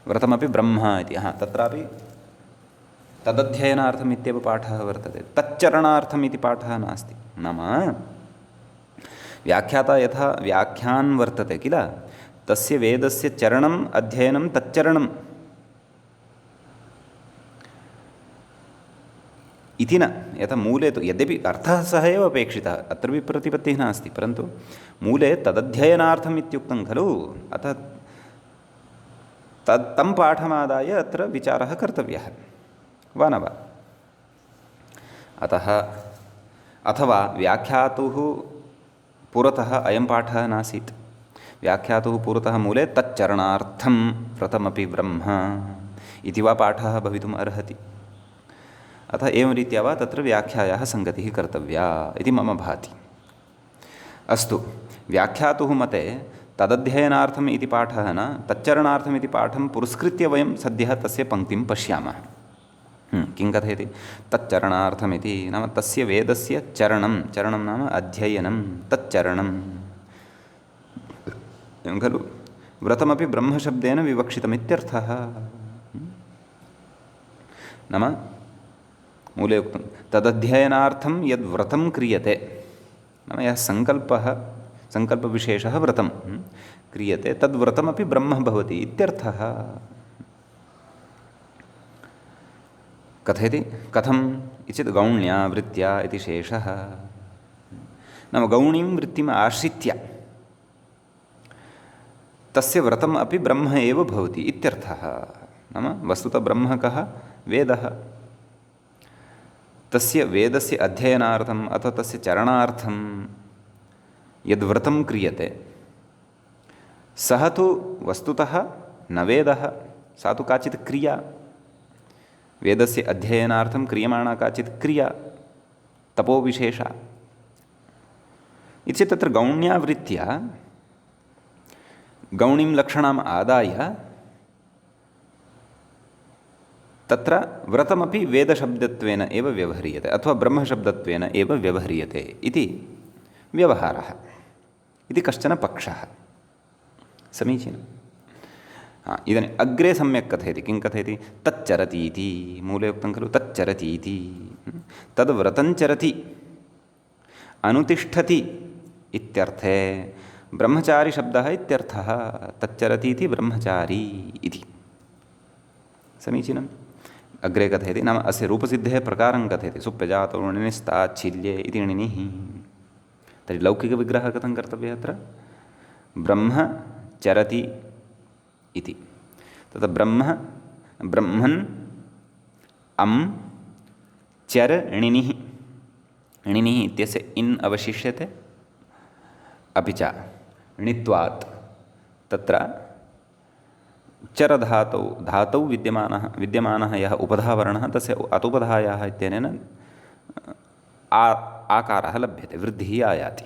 व्रतमपि ब्रह्म इति। तत्रापि तदध्ययनार्थम् इत्येव पाठः वर्तते। तच्चरणार्थम् इति पाठः नास्ति। नाम व्याख्याता यथा व्याख्यान् वर्तते किल तस्य वेदस्य चरणम् अध्ययनं तच्चरणम् इति न। यथा मूले तु यद्यपि अर्थः सः एव अपेक्षितः, अत्र प्रतिपत्तिः नास्ति, परन्तु मूले तदध्ययनार्थम् इत्युक्तं खलु। अतः तं पाठमादाय अत्र विचारः कर्तव्यः वा न वा? अतः अथवा व्याख्यातुः पुरतः अयं पाठः नासीत्। व्याख्यातुः पुरतः मूले तच्चरणार्थं व्रतमपि ब्रह्म इति वा पाठः भवितुम् अर्हति। अतः एवं रीत्या वा तत्र व्याख्यायाः सङ्गतिः कर्तव्या इति मम भाति। अस्तु, व्याख्यातुः मते तदध्ययनार्थम् इति पाठः न तच्चरणार्थम् इति पाठं पुरस्कृत्य वयं सद्यः तस्य पङ्क्तिं पश्यामः। किं कथयति? तच्चरणार्थमिति नाम तस्य वेदस्य चरणं नाम अध्ययनं तच्चरणम् एवं खलु। व्रतमपि ब्रह्मशब्देन विवक्षितमित्यर्थः। नाम मूले उक्तं तदध्ययनार्थं यद्व्रतं क्रियते नाम यः सङ्कल्पविशेषः व्रतं क्रियते तद्व्रतमपि ब्रह्म भवति इत्यर्थः। कथयति कथम् इचेत् गौण्या वृत्त्या इति शेषः। नाम गौणीं वृत्तिम् आश्रित्य तस्य व्रतम् अपि ब्रह्म एव भवति इत्यर्थः। नाम वस्तुतः ब्रह्म कः? वेदः। तस्य वेदस्य अध्ययनार्थम् अथवा तस्य चरणार्थं यद्व्रतं क्रियते सः तु वस्तुतः न वेदः, सा तु काचित् क्रिया, वेदस्य अध्ययनार्थं क्रियमाणा काचित् क्रिया, तपोविशेषा। इति चेत् तत्र गौण्यावृत्त्या गौणीं लक्षणाम् आदाय तत्र व्रतमपि वेदशब्दत्वेन एव व्यवह्रियते अथवा ब्रह्मशब्दत्वेन एव व्यवह्रियते इति व्यवहारः, इति कश्चन पक्षः। समीचीनम्। इदानीम् अग्रे सम्यक् कथयति। किं कथयति? तच्चरति इति। मूले उक्तं खलु तच्चरति इति। तद् व्रतञ्चरति, अनुतिष्ठति इत्यर्थे ब्रह्मचारिशब्दः इत्यर्थः। तच्चरति इति ब्रह्मचारी इति। समीचीनम्। अग्रे कथयति, नाम अस्य रूपसिद्धेः प्रकारं कथयति। सुप्यजातो णिनिस्ताच्छील्ये इति णिनिः। तर्हि लौकिकविग्रहः कथं कर्तव्यः? अत्र ब्रह्मचरति इति। तत्र ब्रह्मन् अं चर णिनिः। णिनिः इत्यस्य इन् अवशिष्यते। अपि च णित्वात् तत्र चरधातौ विद्यमानः यः उपधावर्णः तस्य अतुपधायाः इत्यनेन आकारः लभ्यते, वृद्धिः आयाति।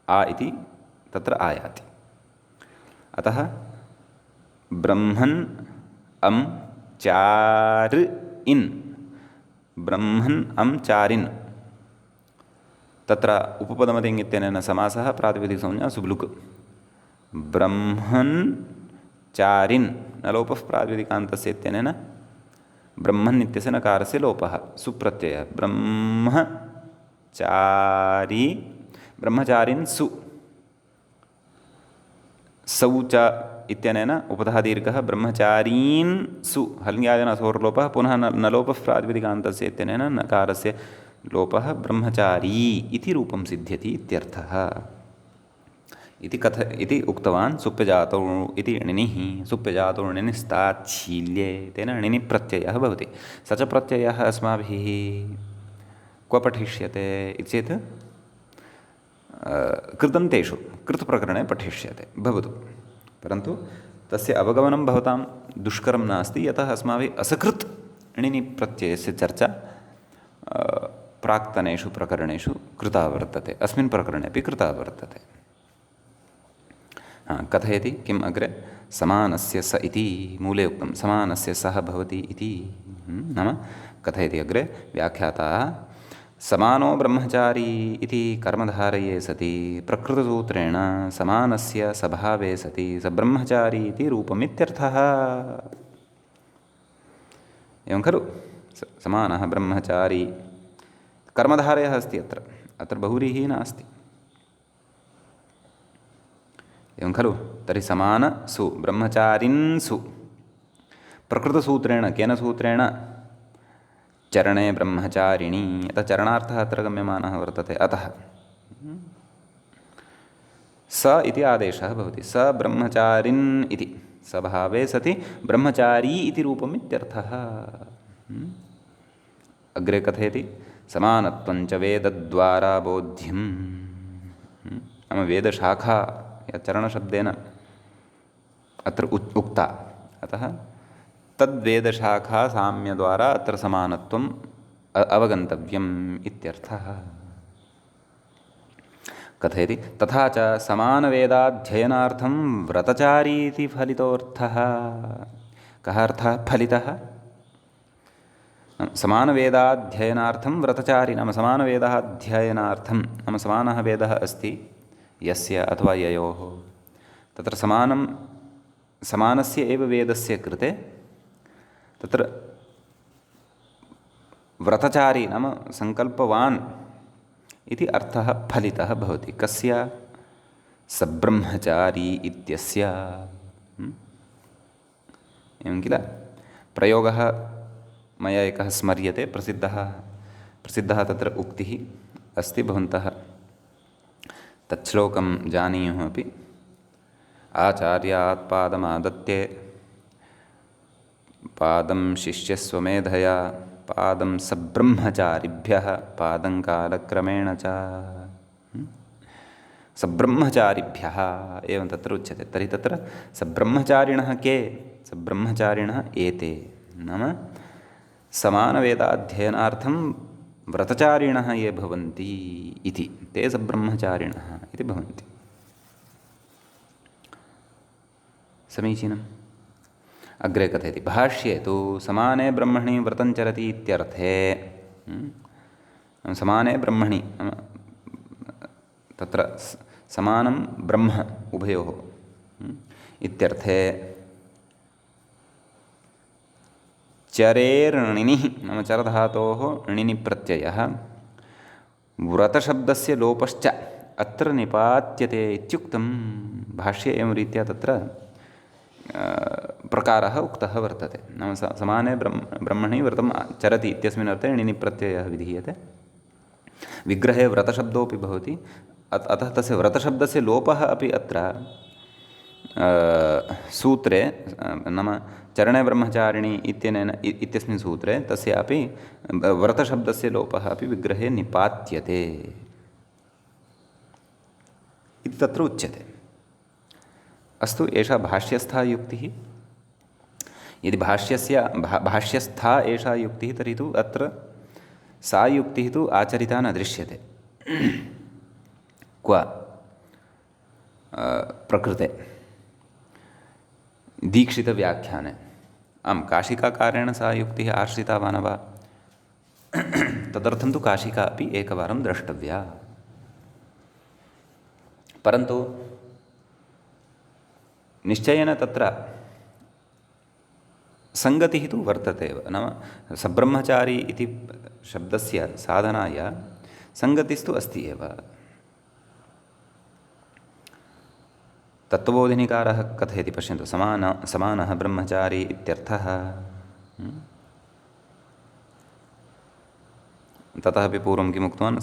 आ इति तत्र आयाति। अतः ब्रह्मन् अं चार इन्, ब्रह्मन् अं चारिन्। तत्र उपपदमतिङ् इत्यनेन समासः, प्रातिपदिकसंज्ञा सुब्लुक्। ब्रह्मन् चारिन् न लोपः प्रातिपदिकान्तस्य इत्यनेन ब्रह्मन् इत्यस्य नकारस्य लोपः, सुप्रत्ययः। ब्रह्मचारिन् सु, सौ च इत्यनेन उपधादीर्घः। ब्रह्मचारीन् सु हल्यादिनसोर्लोपः, पुनः न लोपः प्रातिपदिकान्तस्य इत्यनेन नकारस्य लोपः। ब्रह्मचारी इति रूपं सिद्ध्यति इत्यर्थः। इति उक्तवान्। सुप्यजातौ इति णिनिः। सुप्यजातो णिनिस्ताच्छील्ये, तेन णिनिप्रत्ययः भवति। स च प्रत्ययः अस्माभिः क्व पठिष्यते इति चेत् कृदन्तेषु, कृत्प्रकरणे पठिष्यते भवतु। परन्तु तस्य अवगमनं भवतां दुष्करं नास्ति, यतः अस्माभिः असकृत् णिनिप्रत्ययस्य चर्चा प्राक्तनेषु प्रकरणेषु कृता वर्तते, अस्मिन् प्रकरणे अपि कृता वर्तते। कथयति किम् अग्रे? समानस्य स इति। मूले उक्तं समानस्य सः भवति इति। नाम कथयति अग्रे व्याख्याता, समानो ब्रह्मचारी इति कर्मधारये सति प्रकृतसूत्रेण समानस्य सभावे सति स ब्रह्मचारी इति रूपमित्यर्थः। एवं खलु? समानः ब्रह्मचारी कर्मधारयः अस्ति अत्र बहुव्रीहिः नास्ति। एवं खलु? तर्हि समानसु ब्रह्मचारिन्सु प्रकृतसूत्रेण, केन सूत्रेण? चरणे ब्रह्मचारिणी। अतः चरणार्थः अत्र गम्यमानः वर्तते। अतः स इति आदेशः भवति। स ब्रह्मचारिन् इति सभावे सति ब्रह्मचारी इति रूपम् इत्यर्थः। अग्रे कथयति, समानत्वञ्च वेदद्वारा बोध्यम्। नाम वेदशाखा या चरणशब्देन अत्र उक्ता, अतः तद्वेदशाखा साम्यद्वारा अत्र समानत्वम् अवगन्तव्यम् इत्यर्थः। कथयति, तथा च समानवेदाध्ययनार्थं व्रतचारी इति फलितोऽर्थः। कः अर्थः फलितः? समानवेदाध्ययनार्थं व्रतचारी, नाम समानवेदः अध्ययनार्थं, नाम समानः वेदः अस्ति यस्य अथवा ययोः, तत्र समानस्य एव वेदस्य कृते तत्र व्रतचारी नाम सङ्कल्पवान् इति अर्थः फलितः भवति। कस्य? सब्रह्मचारी इत्यस्य। एवं किल? प्रयोगः मया एकः स्मर्यते, प्रसिद्धः तत्र उक्तिः अस्ति, भवन्तः तच्छ्लोकं जानीयुः अपि। आचार्यात् पादमादत्ते पादं शिष्यस्वमेधया पादं सब्रह्मचारिभ्यः पादं कालक्रमेण च सब्रह्मचारिभ्यः एवं तत्र उच्यते। तर्हि तत्र सब्रह्मचारिणः के? सब्रह्मचारिणः एते नाम समानवेदाध्ययनार्थं व्रतचारिणः ये भवन्ति इति, ते सब्रह्मचारिणः इति भवन्ति। समीचीनम्। अग्रे कथयति भाष्ये तु समाने ब्रह्मणि व्रतं चरति इत्यर्थे समाने ब्रह्मणि तत्र समानं ब्रह्म उभयोः इत्यर्थे चरेर्णिनिः नाम चरधातोः णिनि प्रत्ययः व्रतशब्दस्य लोपश्च अत्र निपात्यते इत्युक्तं। भाष्ये एवं रीत्या तत्र प्रकारः उक्तः वर्तते। नाम समाने ब्रह्मणि व्रतं चरति इत्यस्मिन् अर्थे णिनि प्रत्ययः विधीयते। विग्रहे व्रतशब्दोऽपि भवति, अतः तस्य व्रतशब्दस्य लोपः अपि अत्र सूत्रे नाम चरणे ब्रह्मचारिणी इत्यनेन इत्यस्मिन् सूत्रे तस्यापि व्रतशब्दस्य लोपः अपि विग्रहे निपात्यते इति तत्र उच्यते। अस्तु, एषा भाष्यस्था युक्तिः। यदि भाष्यस्था एषा युक्तिः तर्हि तु अत्र सा युक्तिः तु आचरिता न दृश्यते। क्व प्रकृते दीक्षितव्याख्याने आं काशिकाकारेण सा युक्तिः आश्रिता वा न वा तदर्थं तु काशिका अपि एकवारं द्रष्टव्या। परन्तु निश्चयेन तत्र सङ्गतिः तु वर्तते एव। नाम सब्रह्मचारी इति शब्दस्य साधनाय सङ्गतिस्तु अस्ति एव। तत्त्वबोधिनीकारः कथयति पश्यन्तु, समानः ब्रह्मचारी इत्यर्थः। ततः अपि पूर्वं किम् उक्तवान्?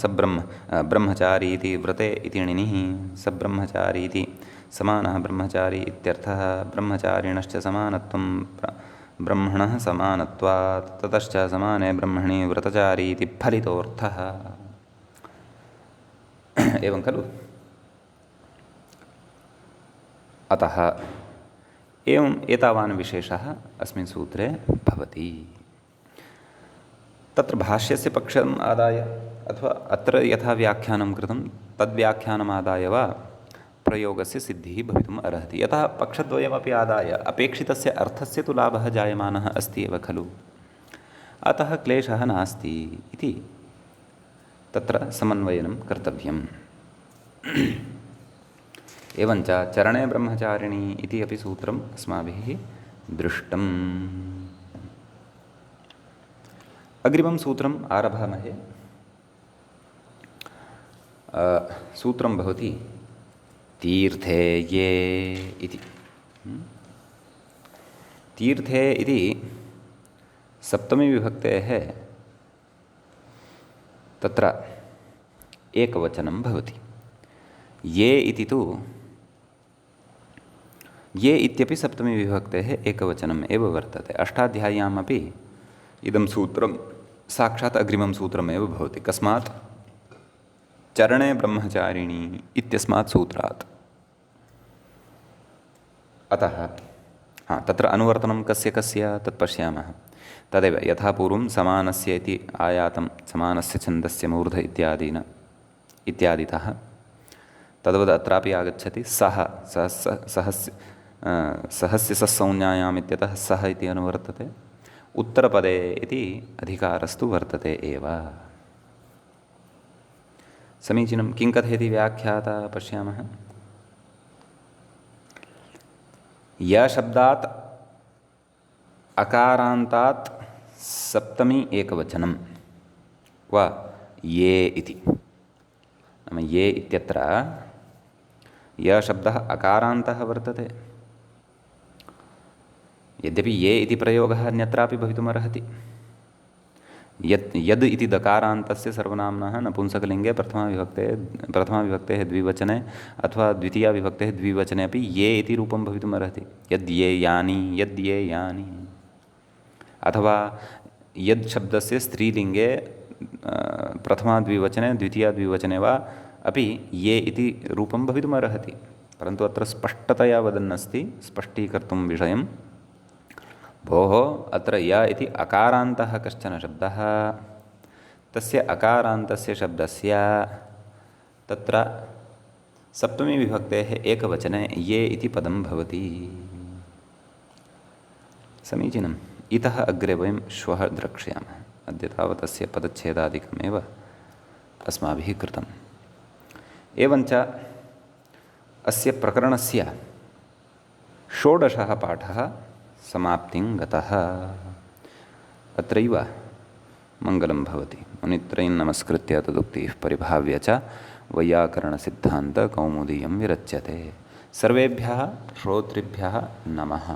ब्रह्मचारी इति व्रते इति णिनिः सब्रह्मचारी इति समानः ब्रह्मचारी इत्यर्थः। ब्रह्मचारिणश्च समानत्वं ब्रह्मणः समानत्वात् ततश्च समाने ब्रह्मणि व्रतचारी इति फलितोऽर्थः। एवं खलु? अतः एवम् एतावान् विशेषः अस्मिन् सूत्रे भवति। तत्र भाष्यस्य पक्षम् आदाय अथवा अत्र यथा व्याख्यानं कृतं तद्व्याख्यानमादाय वा प्रयोगस्य सिद्धिः भवितुम् अर्हति। यतः पक्षद्वयमपि आदाय अपेक्षितस्य अर्थस्य तु लाभः जायमानः अस्ति एव खलु। अतः क्लेशः नास्ति इति तत्र समन्वयनं कर्तव्यम्। एवञ्च चरणे ब्रह्मचारिणी इति अपि सूत्रम् अस्माभिः दृष्टम्। अग्रिमं सूत्रम् आरभामहे। सूत्रं भवति तीर्थे ये इति। तीर्थे इति सप्तमीविभक्तेः तत्र एकवचनं भवति। ये इति तु ये इत्यपि सप्तमीविभक्तेः एकवचनम् एव वर्तते। अष्टाध्याय्यामपि इदं सूत्रं साक्षात् अग्रिमं सूत्रमेव भवति। कस्मात्? चरणे ब्रह्मचारिणी इत्यस्मात् सूत्रात्। अतः तत्र अनुवर्तनं कस्य कस्य तत् पश्यामः। तदेव यथा पूर्वं समानस्य इति आयातं समानस्य छन्दस्य मूर्ध इत्यादितः तद्वद् अत्रापि आगच्छति सः सहस्य सस्संज्ञायाम् इत्यतः सः इति अनुवर्तते। उत्तरपदे इति अधिकारस्तु वर्तते एव। समीचीनं। किं कथयति व्याख्याता पश्यामः। यशब्दात् अकारान्तात् सप्तमी एकवचनं क्व ये इति। नाम ये इत्यत्र यशब्दः अकारान्तः वर्तते। यद्यपि ये इति प्रयोगः अन्यत्रापि भवितुमर्हति। यद् इति दकारान्तस्य सर्वनाम्नः नपुंसकलिङ्गे प्रथमाविभक्तेः द्विवचने अथवा द्वितीयाविभक्तेः द्विवचने अपि ये इति रूपं भवितुमर्हति। यद् ये यानि अथवा यद् शब्दस्य स्त्रीलिङ्गे प्रथमाद्विवचने द्वितीयाद्विवचने वा अपि ये इति रूपं भवितुमर्हति, परन्तु अत्र स्पष्टतया वदन्नस्ति स्पष्टीकर्तुं विषयं, भोः अत्र य इति अकारान्तः कश्चन शब्दः, तस्य अकारान्तस्य शब्दस्य तत्र सप्तमीविभक्तेः एकवचने ये इति पदं भवति। समीचीनम्। इतः अग्रे वयं श्वः द्रक्ष्यामः। अद्य तावत् अस्य पदच्छेदादिकमेव अस्माभिः कृतम्। एवञ्च अस्य प्रकरणस्य षोडशः पाठः समाप्तिं गतः। अत्रैव मङ्गलं भवति। मुनित्रयं नमस्कृत्य तदुक्तिः परिभाव्य च वैयाकरणसिद्धान्तकौमुदीयं विरच्यते। सर्वेभ्यः श्रोतृभ्यः नमः।